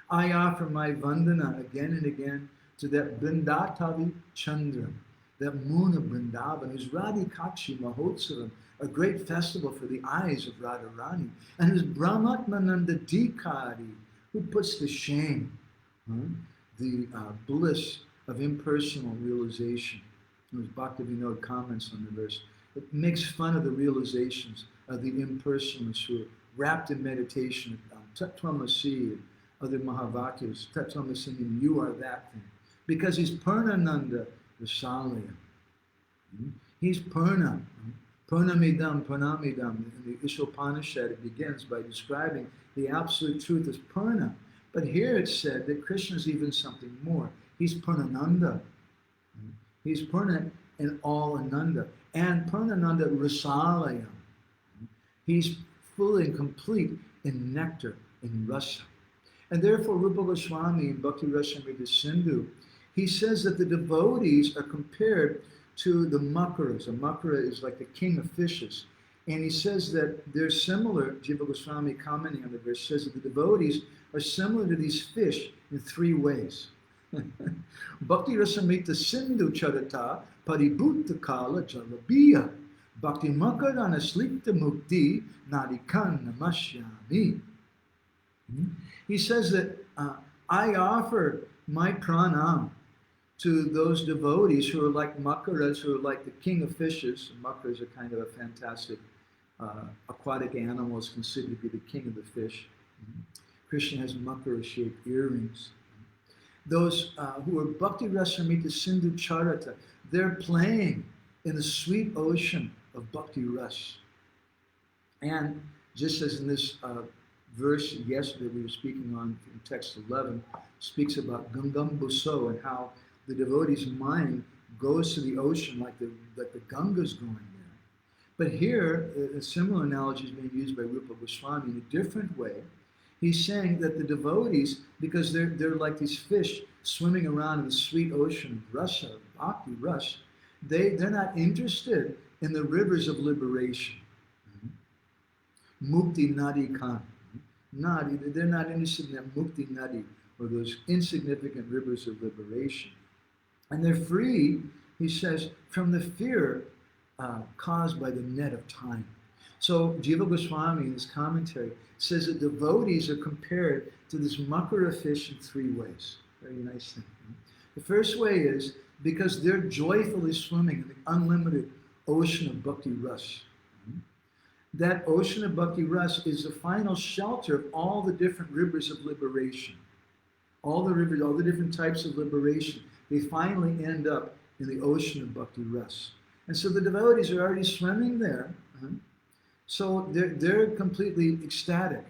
I offer my vandana again and again to that Vrindatavi Chandram, that moon of Vrindavan, whose Radhikakshi Mahotsavam, a great festival for the eyes of Radharani, and whose Brahmatmananda Dikari, who puts to shame the bliss of impersonal realization. As Bhaktivinoda comments on the verse, it makes fun of the realizations of the impersonalists who are wrapped in meditation. Tattvamasi and other Mahavakyas, Tattvamasi meaning you are that thing. Because he's Purnananda Rasalaya. He's Purna. Purnamidam, Purnamidam. In the Ishopanishad, it begins by describing the absolute truth as Purna. But here it's said that Krishna is even something more. He's Purnananda. He's Purna and all Ananda. And Purnananda Rasalaya. He's fully and complete in nectar, in rasa. And therefore, Rupa Goswami in Bhakti Rasamrita Sindhu, he says that the devotees are compared to the makaras. A makara is like the king of fishes. And he says that they're similar, Jiva Goswami commenting on the verse, says that the devotees are similar to these fish in three ways. Bhakti Rasamrita Sindhu Charata Paribhutta Kala Jalabhiya Bhakti Makarana Slipta Mukti Nadikan Namashyami. He says that I offer my pranam to those devotees who are like makaras, who are like the king of fishes. Makaras are kind of a fantastic aquatic animal, is considered to be the king of the fish. Krishna has makara-shaped earrings. Those who are Bhakti Rasamrita Sindhu Charata, they're playing in the sweet ocean of Bhakti Ras. And just as in this verse yesterday we were speaking on in text 11, speaks about Gangam Buso and how the devotee's mind goes to the ocean like the Ganga's going there. But here, a similar analogy is being used by Rupa Goswami in a different way. He's saying that the devotees, because they're like these fish swimming around in the sweet ocean of rasa, bhakti rasa, they're not interested in the rivers of liberation. Mukti nadi kan. Nadi, they're not interested in that mukti nadi, or those insignificant rivers of liberation. And they're free, he says, from the fear caused by the net of time. So Jiva Goswami in his commentary says that devotees are compared to this makara fish in three ways. Very nice thing. The first way is because they're joyfully swimming in the unlimited ocean of Bhakti Ras. That ocean of Bhakti Ras is the final shelter of all the different rivers of liberation. All the rivers, all the different types of liberation, they finally end up in the ocean of Bhakti Ras. And so the devotees are already swimming there. So they're completely ecstatic.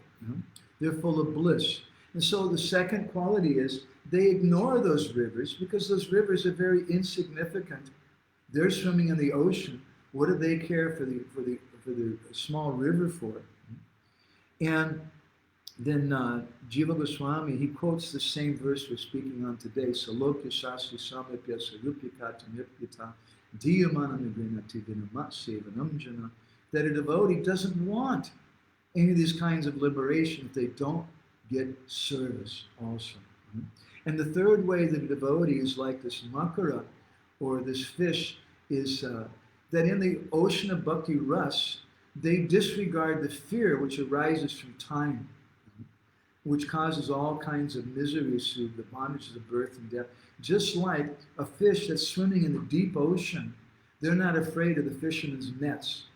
They're full of bliss. And so the second quality is they ignore those rivers because those rivers are very insignificant. They're swimming in the ocean. What do they care for the small river for? And then Jiva Goswami, he quotes the same verse we're speaking on today. Salokya Shastri Samipya Sarupyakata Nipyata Diyamana Nigrinati Vinamat Sevanam Jana. That a devotee doesn't want any of these kinds of liberation if they don't get service also. And the third way that a devotee is like this makara, or this fish, is that in the ocean of Bhakti Ras, they disregard the fear which arises from time, which causes all kinds of miseries through the bondages of birth and death. Just like a fish that's swimming in the deep ocean, they're not afraid of the fisherman's nets.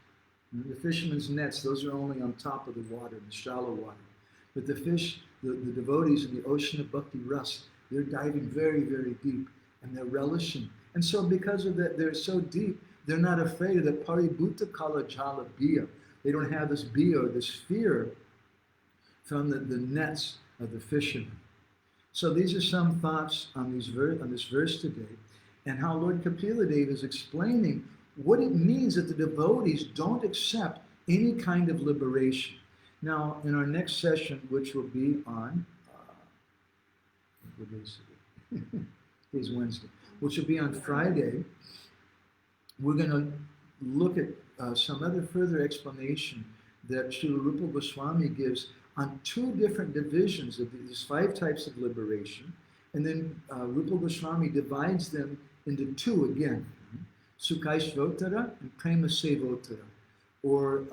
The fisherman's nets, those are only on top of the water, the shallow water. But the fish, the devotees in the ocean of Bhakti Ras, they're diving very, very deep, and they're relishing. And so because of that, they're so deep, they're not afraid of the paribhutta kala jala biya. They don't have this biya, or this fear from the nets of the fishermen. So these are some thoughts on this verse today, and how Lord Kapiladeva is explaining what it means that the devotees don't accept any kind of liberation. Now, in our next session, which will be on, what is it? Today's Wednesday, which will be on Friday, we're going to look at some other further explanation that Srila Rupa Goswami gives on two different divisions of these 5 types of liberation, and then Rupa Goswami divides them into 2 again. Sukhaishvotara and Prema Sevotara. Or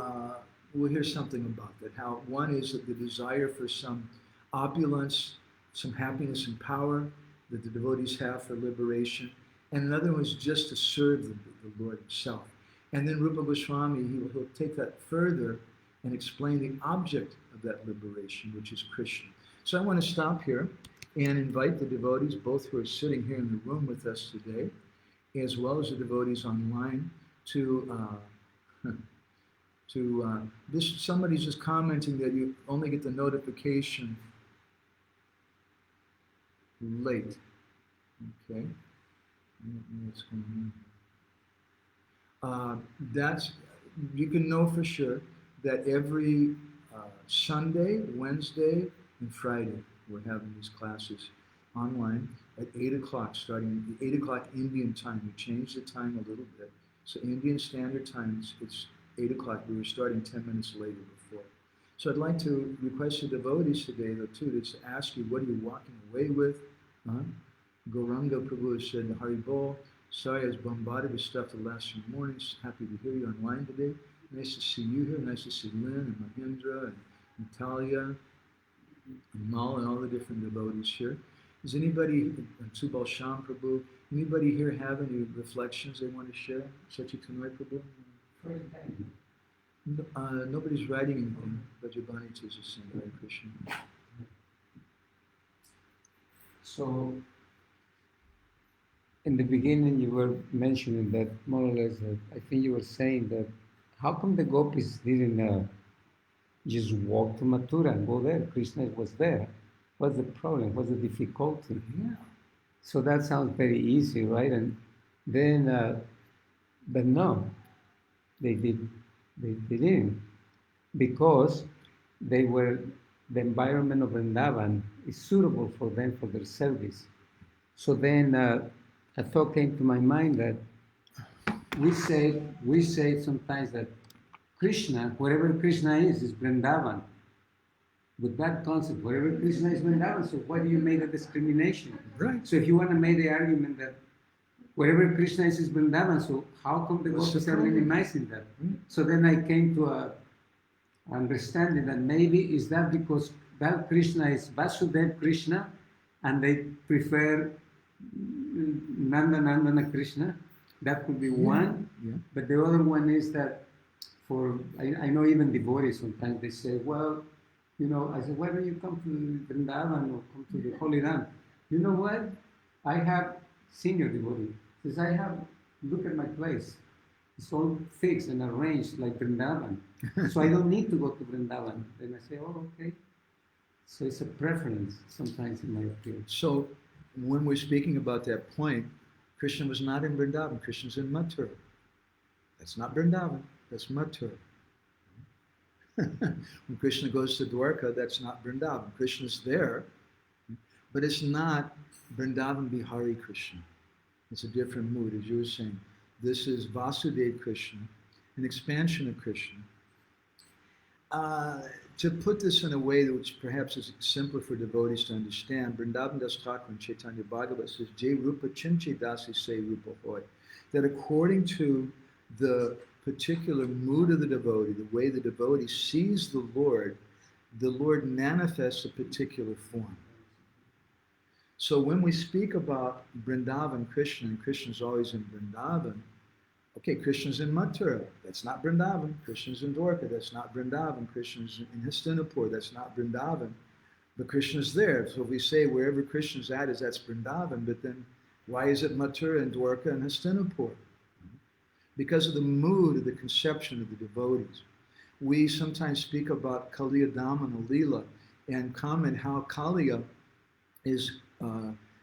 we'll hear something about that, how one is the desire for some opulence, some happiness and power, that the devotees have for liberation, and another one is just to serve the Lord himself. And then Rupa Goswami, he'll take that further and explain the object of that liberation, which is Krishna. So I want to stop here and invite the devotees, both who are sitting here in the room with us today, as well as the devotees online, somebody's just commenting that you only get the notification late. Okay. I don't know what's going on. You can know for sure that every Sunday, Wednesday, and Friday we're having these classes online at 8 o'clock, starting at 8 o'clock Indian time. We changed the time a little bit. So Indian Standard Time, it's 8 o'clock. We were starting 10 minutes later before. So I'd like to request the devotees today, though, too, to ask you, what are you walking away with? Gauranga Prabhu has said, Hari Bol. Sorry, I was bombarded with stuff the last few mornings. Happy to hear you online today. Nice to see you here. Nice to see Lynn and Mahindra and Natalia and Mal and all the different devotees here. Does anybody, Subal Sham Prabhu, anybody here have any reflections they want to share? Sachitanoi Prabhu? Nobody's writing anything, but Jabani is saying Hare Krishna. So, in the beginning you were mentioning that more or less, I think you were saying that how come the gopis didn't just walk to Mathura and go there? Krishna was there. What's the problem? What's the difficulty? Yeah. So that sounds very easy, right? And then, but no, they didn't, because the environment of Vrindavan is suitable for them for their service. So then a thought came to my mind that we say sometimes that Krishna, wherever Krishna is Vrindavan. With that concept, wherever Krishna is Vrindavan, so why do you make a discrimination? Right. So if you want to make the argument that wherever Krishna is Vrindavan, so how come the gopis are minimizing that? So then I came to a understanding that maybe is that because that Krishna is Vasudeva Krishna and they prefer Nandana Krishna. That could be one. Yeah. But the other one is that I know even devotees sometimes they say, well, you know, I said, why don't you come to Vrindavan or come to the Holy Land? You know what? I have senior devotee. Says, look at my place. It's all fixed and arranged like Vrindavan. So I don't need to go to Vrindavan. Then I say, oh, okay. So it's a preference sometimes in my opinion. So when we're speaking about that point, Krishna was not in Vrindavan. Krishna's in Mathura. That's not Vrindavan. That's Mathura. When Krishna goes to Dwarka, that's not Vrindavan. Krishna's there, but it's not Vrindavan Bihari Krishna. It's a different mood, as you were saying. This is Vasudeva Krishna, an expansion of Krishna. To put this in a way which perhaps is simpler for devotees to understand, Vrindavan Das Thakur in Chaitanya Bhagavat says, Jai Rupa Chinche Dasi Se Rupa Hoy. That according to the particular mood of the devotee, the way the devotee sees the Lord manifests a particular form. So when we speak about Vrindavan Krishna, and Krishna's always in Vrindavan, okay, Krishna's in Mathura, that's not Vrindavan. Krishna's in Dwarka, that's not Vrindavan. Krishna's in Hastinapur, that's not Vrindavan. But Krishna's there. So if we say wherever Krishna's at is that's Vrindavan, but then why is it Mathura and Dwarka and Hastinapur? Because of the mood of the conception of the devotees. We sometimes speak about Kaliya Damana Leela and comment how Kaliya is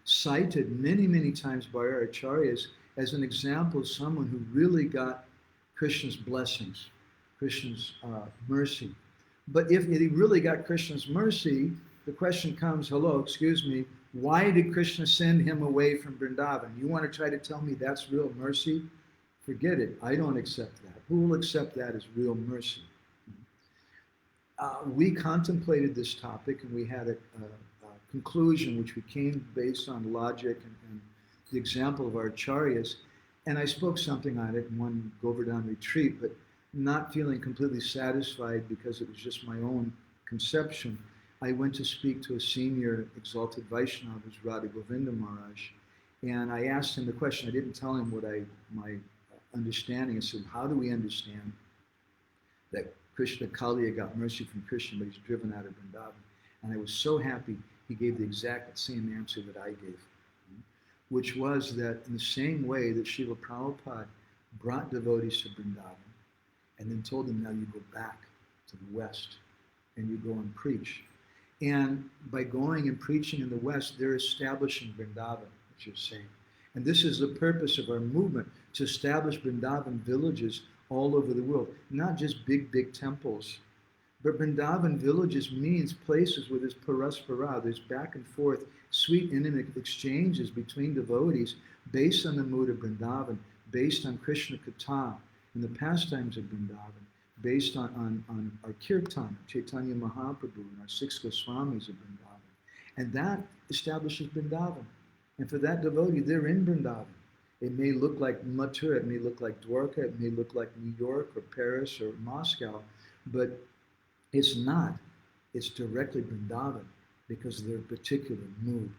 cited many, many times by our acharyas as an example of someone who really got Krishna's blessings, Krishna's mercy. But if he really got Krishna's mercy, the question comes, hello, excuse me, why did Krishna send him away from Vrindavan? You want to try to tell me that's real mercy? Forget it. I don't accept that. Who will accept that as real mercy? We contemplated this topic and we had a conclusion which we came based on logic and the example of our acharyas. And I spoke something on it in one Govardhan retreat, but not feeling completely satisfied because it was just my own conception. I went to speak to a senior exalted Vaishnava, who's Radha Govinda Maharaj, and I asked him the question. I didn't tell him what my understanding. I said, how do we understand that Krishna Kaliya got mercy from Krishna, but he's driven out of Vrindavan? And I was so happy he gave the exact same answer that I gave, which was that in the same way that Srila Prabhupada brought devotees to Vrindavan and then told them, now you go back to the West and you go and preach. And by going and preaching in the West, they're establishing Vrindavan, which you're saying. And this is the purpose of our movement, to establish Vrindavan villages all over the world, not just big temples. But Vrindavan villages means places where there's paraspara, there's back and forth, sweet intimate exchanges between devotees based on the mood of Vrindavan, based on Krishna Katha and the pastimes of Vrindavan, based on our kirtan, Chaitanya Mahaprabhu, and our 6 Goswamis of Vrindavan. And that establishes Vrindavan. And for that devotee, they're in Vrindavan. It may look like Mathura, it may look like Dwarka, it may look like New York or Paris or Moscow, but it's not. It's directly Vrindavan because of their particular mood.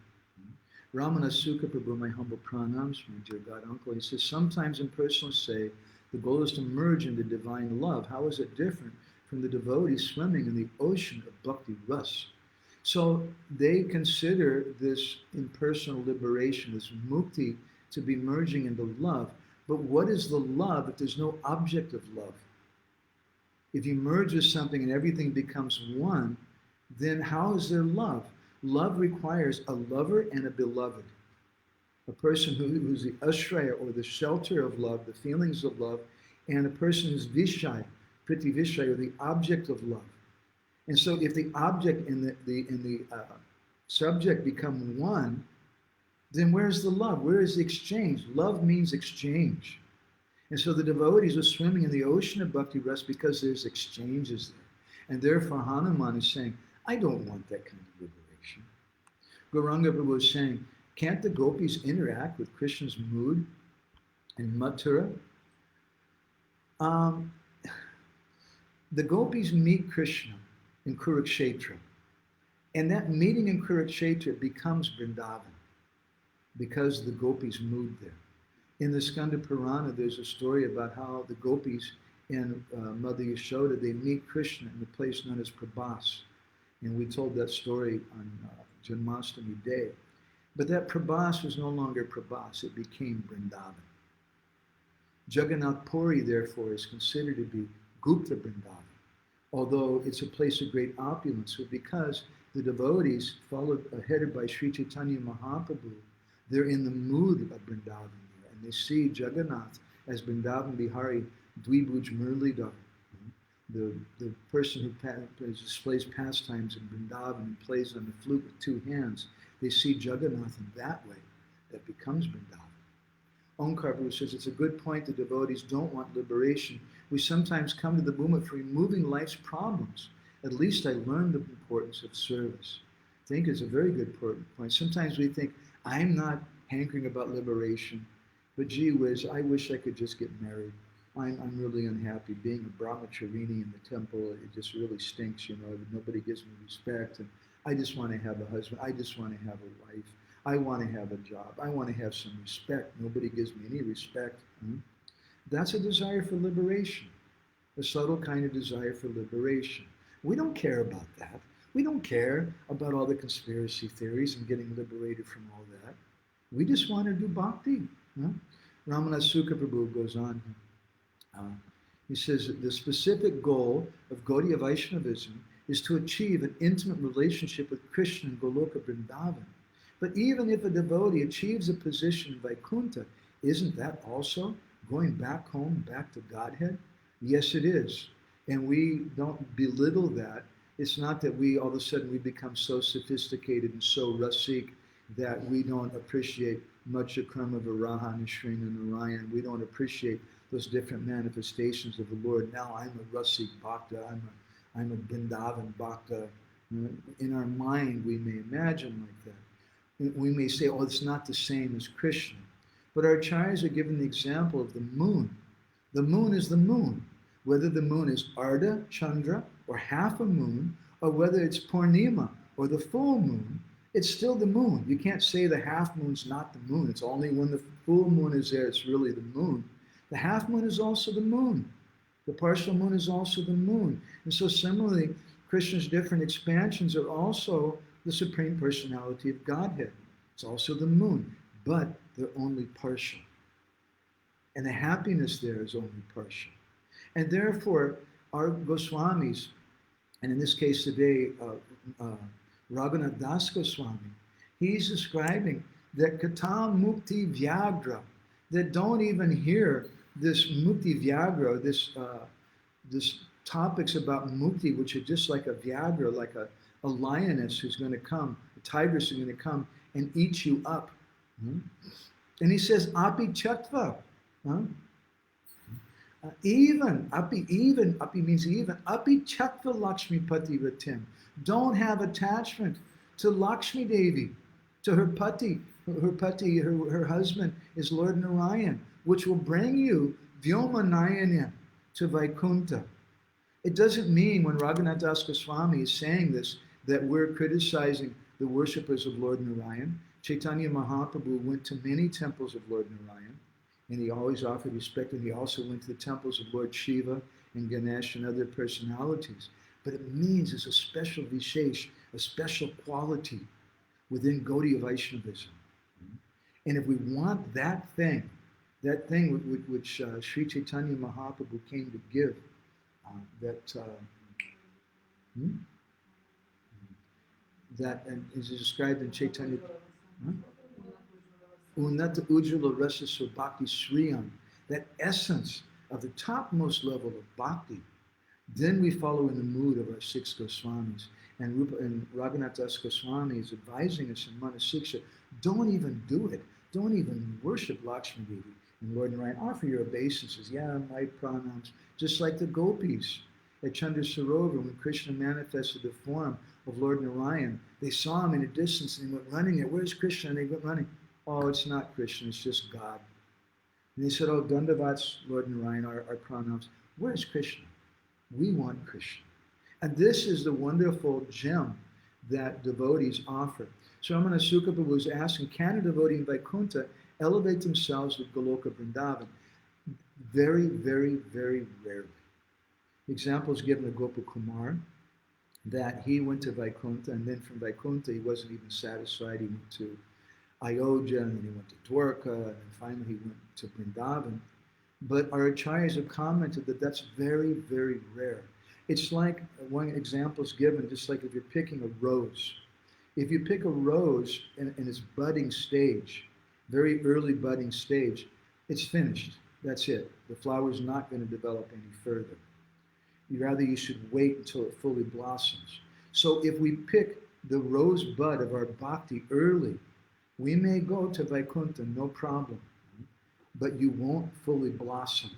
Ramana Sukha Prabhu, my humble pranams, my dear God uncle, he says, sometimes impersonalists say the goal is to merge into divine love. How is it different from the devotees swimming in the ocean of bhakti ras? So they consider this impersonal liberation, this mukti, to be merging into love. But what is the love if there's no object of love? If you merge with something and everything becomes one, then how is there love? Love requires a lover and a beloved. A person who's the ashraya, or the shelter of love, the feelings of love, and a person who's vishaya, priti vishaya, or the object of love. And so if the object and the subject become one, then where's the love? Where is the exchange? Love means exchange. And so the devotees are swimming in the ocean of bhakti rasa because there's exchanges there. And therefore Hanuman is saying, I don't want that kind of liberation. Gauranga Prabhu was saying, can't the gopis interact with Krishna's mood in Mathura? The gopis meet Krishna in Kurukshetra. And that meeting in Kurukshetra becomes Vrindavan because the gopis moved there. In the Skanda Purana, there's a story about how the gopis and Mother Yashoda, they meet Krishna in the place known as Prabhas. And we told that story on Janmashtami Day. But that Prabhas was no longer Prabhas, it became Vrindavan. Jagannath Puri, therefore, is considered to be Gupta Vrindavan, although it's a place of great opulence. So because the devotees, headed by Sri Chaitanya Mahaprabhu, they're in the mood of Vrindavan there, and they see Jagannath as Vrindavan Bihari Dvibhuj Murlidhar, the person who displays pastimes in Vrindavan and plays on the flute with 2 hands. They see Jagannath in that way, that becomes Vrindavan. Onkar Prabhu says, it's a good point, the devotees don't want liberation. We sometimes come to the movement for removing life's problems. At least I learned the importance of service. I think it's a very good point. Sometimes we think, I'm not hankering about liberation, but gee whiz, I wish I could just get married. I'm really unhappy. Being a brahmacharini in the temple, it just really stinks, nobody gives me respect, and I just want to have a husband, I just want to have a wife, I want to have a job, I want to have some respect, nobody gives me any respect. That's a desire for liberation, a subtle kind of desire for liberation. We don't care about that. We don't care about all the conspiracy theories and getting liberated from all that. We just want to do bhakti. Ramana Sukha Prabhu goes on. He says that the specific goal of Gaudiya Vaishnavism is to achieve an intimate relationship with Krishna in Goloka Vrindavan. But even if a devotee achieves a position in Vaikuntha, isn't that also going back home, back to Godhead? Yes, it is. And we don't belittle that. It's not that we all of a sudden we become so sophisticated and so rasik that we don't appreciate Macha Karma Varaha Nishrina Narayan. We don't appreciate those different manifestations of the Lord. Now I'm a rasik bhakta, I'm a Vrindavan bhakta. In our mind we may imagine like that. We may say, oh, it's not the same as Krishna. But our acharyas are given the example of the moon. The moon is the moon. Whether the moon is Ardha, Chandra, or half a moon, or whether it's Purnima or the full moon, it's still the moon. You can't say the half moon's not the moon. It's only when the full moon is there, it's really the moon. The half moon is also the moon. The partial moon is also the moon. And so similarly, Krishna's different expansions are also the Supreme Personality of Godhead. It's also the moon, but they're only partial. And the happiness there is only partial. And therefore, our Goswamis, and in this case today, Raghunath Das Goswami, he's describing that Kata Mukti Vyagra, that don't even hear this Mukti Vyagra, this topics about Mukti, which are just like a Vyagra, like a lioness who's going to come, a tigress who's going to come and eat you up. And he says, Api Chatva. Api means even, Api Chatva Lakshmi Pati Vatim. Don't have attachment to Lakshmi Devi, to her Pati. Her husband is Lord Narayan, which will bring you Vyoma Nayana to Vaikuntha. It doesn't mean when Raghunath Das Goswami is saying this that we're criticizing the worshippers of Lord Narayan. Chaitanya Mahaprabhu went to many temples of Lord Narayan, and he always offered respect, and he also went to the temples of Lord Shiva and Ganesh and other personalities. But it means it's a special vishesh, a special quality within Gaudiya Vaishnavism. And if we want that thing which Sri Chaitanya Mahaprabhu came to give, that is described in Chaitanya, Unnata Ujjvala Rasa Bhakti Sriyam, that essence of the topmost level of bhakti. Then we follow in the mood of our six Goswamis. And Raghunath Das Goswami is advising us in Manasiksha, don't even do it. Don't even worship Lakshmi Devi. And Lord Narayan, offer your obeisances. Yeah, my pranams. Just like the gopis at Chandra Sarovar, when Krishna manifested the form of Lord Narayan, they saw him in a distance and they went running there. Where's Krishna? And they went running. Oh, it's not Krishna, it's just God. And they said, oh, Dandavats, Lord Narayan, our pranams. Where's Krishna? We want Krishna. And this is the wonderful gem that devotees offer. So Ramana Sukapa was asking, can a devotee in Vaikuntha elevate themselves with Goloka Vrindavan? Very, very, very rarely. Examples given of Gopakumar, that he went to Vaikuntha, and then from Vaikuntha he wasn't even satisfied. He went to Ayodhya, and then he went to Dwarka, and then finally he went to Vrindavan. But our acharyas have commented that that's very, very rare. It's like, one example is given, just like if you're picking a rose. If you pick a rose in its budding stage, very early budding stage, it's finished. That's it. The flower is not going to develop any further. Rather, you should wait until it fully blossoms. So if we pick the rose bud of our bhakti early, we may go to Vaikuntha, no problem, but you won't fully blossom.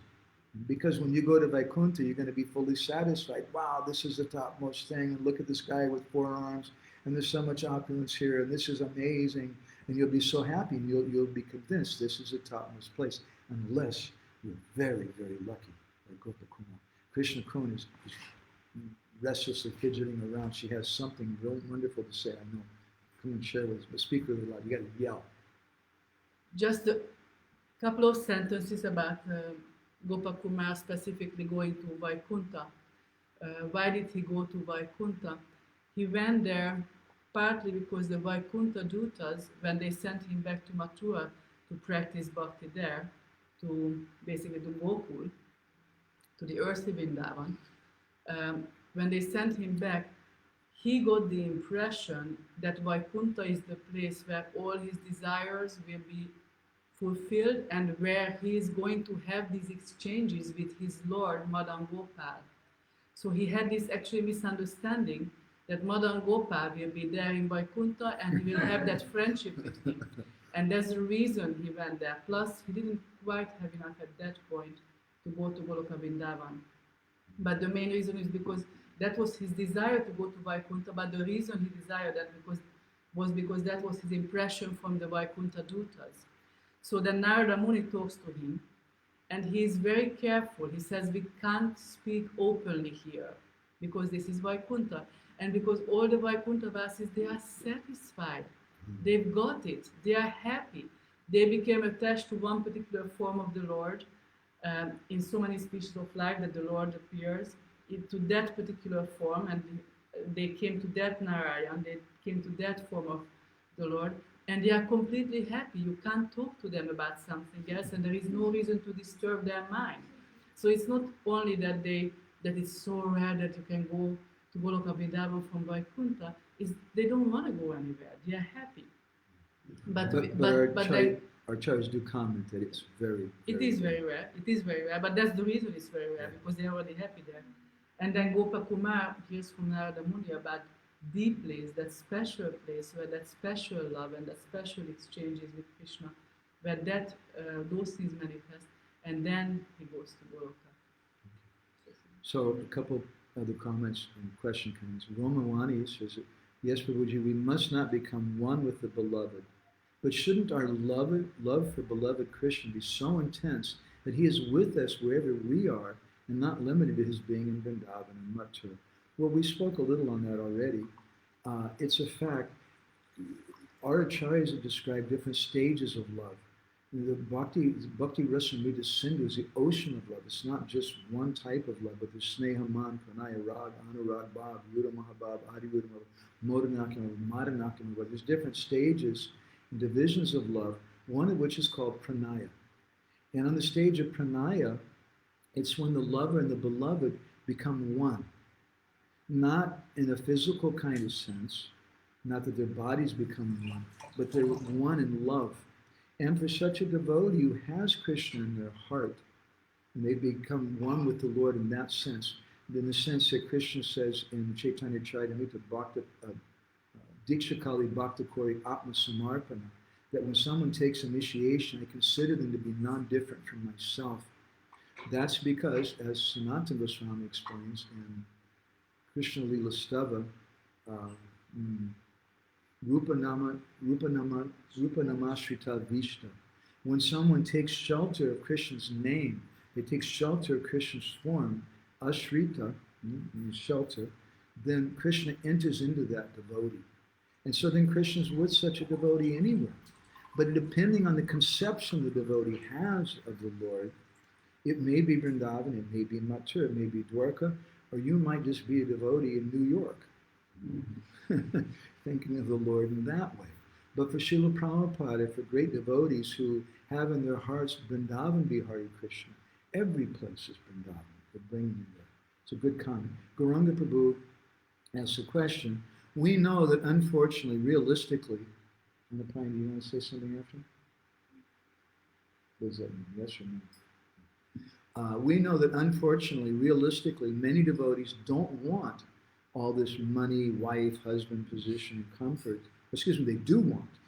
Because when you go to Vaikuntha, you're going to be fully satisfied. Wow, this is the topmost thing, and look at this guy with 4 arms, and there's so much opulence here, and this is amazing, and you'll be so happy, and you'll be convinced this is the topmost place, unless you're very, very lucky, like Gopakumar. Krishna Kun is restlessly fidgeting around. She has something really wonderful to say, I know. Come and share with us, but speak really loud. You got to yell. Just a couple of sentences about Gopakumar specifically going to Vaikuntha. Why did he go to Vaikuntha? He went there partly because the Vaikuntha Dutas, when they sent him back to Mathura to practice bhakti there, to basically to Gokul, to the earthly Vrindavan, when they sent him back, he got the impression that Vaikuntha is the place where all his desires will be fulfilled and where he is going to have these exchanges with his Lord, Madan Gopal. So he had this actually misunderstanding that Madan Gopal will be there in Vaikuntha and he will have that friendship with him. And that's the reason he went there. Plus, he didn't quite have enough at that point to go to Goloka Vrindavan. But the main reason is because that was his desire to go to Vaikuntha, but the reason he desired that was because that was his impression from the Vaikuntha Dutas. So then Narada Muni talks to him, and he is very careful. He says, we can't speak openly here, because this is Vaikuntha. And because all the Vaikuntha-vasis, they are satisfied. They've got it. They are happy. They became attached to one particular form of the Lord in so many species of life that the Lord appears into that particular form, and they came to that Narayan, they came to that form of the Lord, and they are completely happy. You can't talk to them about something else, and there is no reason to disturb their mind. So it's not only that it's so rare that you can go to Goloka Vrindavan from Vaikuntha, is they don't want to go anywhere. They are happy. But our acharyas do comment that it's very, very very rare. It is very rare, but that's the reason it's very rare, because they're already happy there. And then Gopakumar hears from Narada Muni about the place, that special place where that special love and that special exchanges with Krishna, where those things manifest, and then he goes to Goloka. So a couple other comments and question comes. Romawani says, yes, Prabhuji, we must not become one with the beloved. But shouldn't our love for beloved Krishna be so intense that he is with us wherever we are and not limited to his being in Vrindavan and Mathura? Well, we spoke a little on that already. It's a fact. Our acharyas have described different stages of love. The Bhakti Rasamrita Sindhu is the ocean of love. It's not just one type of love, but there's Sneha Man, Pranaya Rag, Anurag Bhav, Yudha Mahabhav, Adi Yudha Modanakam, Madanakam. There's different stages and divisions of love, one of which is called Pranaya. And on the stage of Pranaya, it's when the lover and the beloved become one. Not in a physical kind of sense, not that their bodies become one, but they're one in love. And for such a devotee who has Krishna in their heart, and they become one with the Lord in that sense, in the sense that Krishna says in Chaitanya Charitamrita Dikshakali Bhakta Kori Atma Samarpana, that when someone takes initiation, I consider them to be non-different from myself. That's because, as Sanatana Goswami explains in Krishna Lila Stava, Rupa Namashrita Vishta. When someone takes shelter of Krishna's name, they take shelter of Krishna's form, Ashrita, shelter, then Krishna enters into that devotee. And so then Krishna's with such a devotee anywhere. But depending on the conception the devotee has of the Lord, it may be Vrindavan, it may be Mathura, it may be Dwarka, or you might just be a devotee in New York, thinking of the Lord in that way. But for Srila Prabhupada, for great devotees who have in their hearts Vrindavan be Hare Krishna, every place is Vrindavan. They're bringing you there. It's a good comment. Gauranga Prabhu asks a question. We know that unfortunately, realistically, and the Prime, do you want to say something after? What does that mean? Yes or no? We know that unfortunately, realistically, many devotees don't want all this money, wife, husband, position, and comfort. Excuse me, they do want.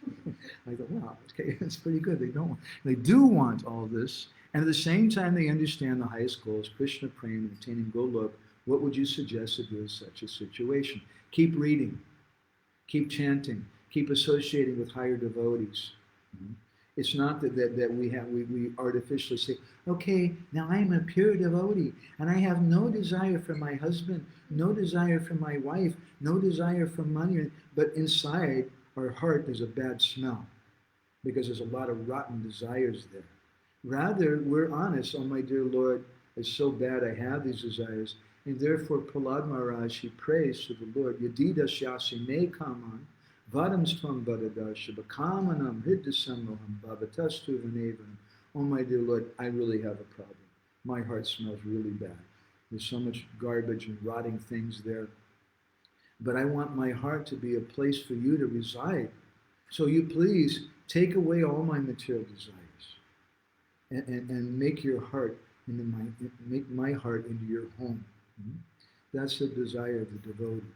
I go, wow, okay, that's pretty good. They do want all this, and at the same time, they understand the highest goals, Krishna Prema, and attaining Golok. What would you suggest to do in such a situation? Keep reading, keep chanting, keep associating with higher devotees. It's not that we artificially say, okay, now I'm a pure devotee, and I have no desire for my husband, no desire for my wife, no desire for money, but inside our heart there's a bad smell, because there's a lot of rotten desires there. Rather, we're honest, oh my dear Lord, it's so bad I have these desires, and therefore Prahlad Maharaj, he prays to the Lord, Yadida Shyasi Me Kaman, Vadam Stvam Vadadarsha, Bakamanam Hiddasamoham, Bhavatastu Vanevam. Oh my dear Lord, I really have a problem. My heart smells really bad. There's so much garbage and rotting things there. But I want my heart to be a place for you to reside. So you please take away all my material desires and make your heart make my heart into your home. That's the desire of the devotee.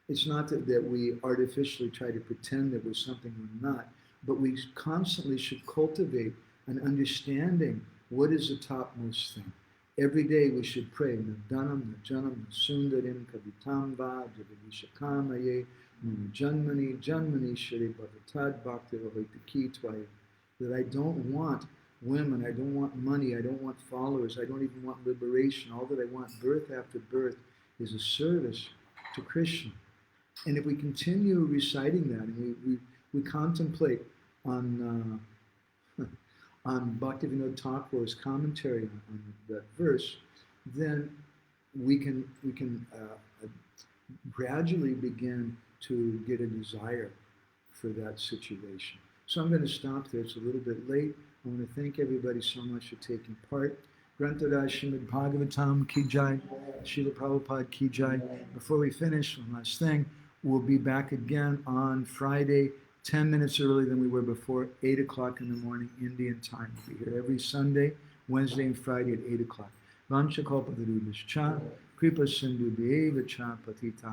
It's not that we artificially try to pretend that we're something we're not, but we constantly should cultivate an understanding what is the topmost thing. Every day we should pray, Nadanam, Najanam, Sundarim, Kavitam Va, Javadishakamaye, Janmani, Janmani Shri Bhavatad Bhakti Vaitaki Tvaya. That I don't want women, I don't want money, I don't want followers, I don't even want liberation. All that I want, birth after birth, is a service to Krishna. And if we continue reciting that, and we contemplate on on Bhaktivinoda Thakur's commentary on that verse, then we can gradually begin to get a desire for that situation. So I'm going to stop there. It's a little bit late. I want to thank everybody so much for taking part. Grantaraj Srimad Bhagavatam Ki Jai, Srila Prabhupada Ki Jai. Before we finish, one last thing, we'll be back again on Friday, 10 minutes earlier than we were before, 8 o'clock in the morning, Indian time. We'll be here every Sunday, Wednesday, and Friday at 8 o'clock. Vancha Kalpatarubhascha, Kripa Sindhu Deva Cha Patita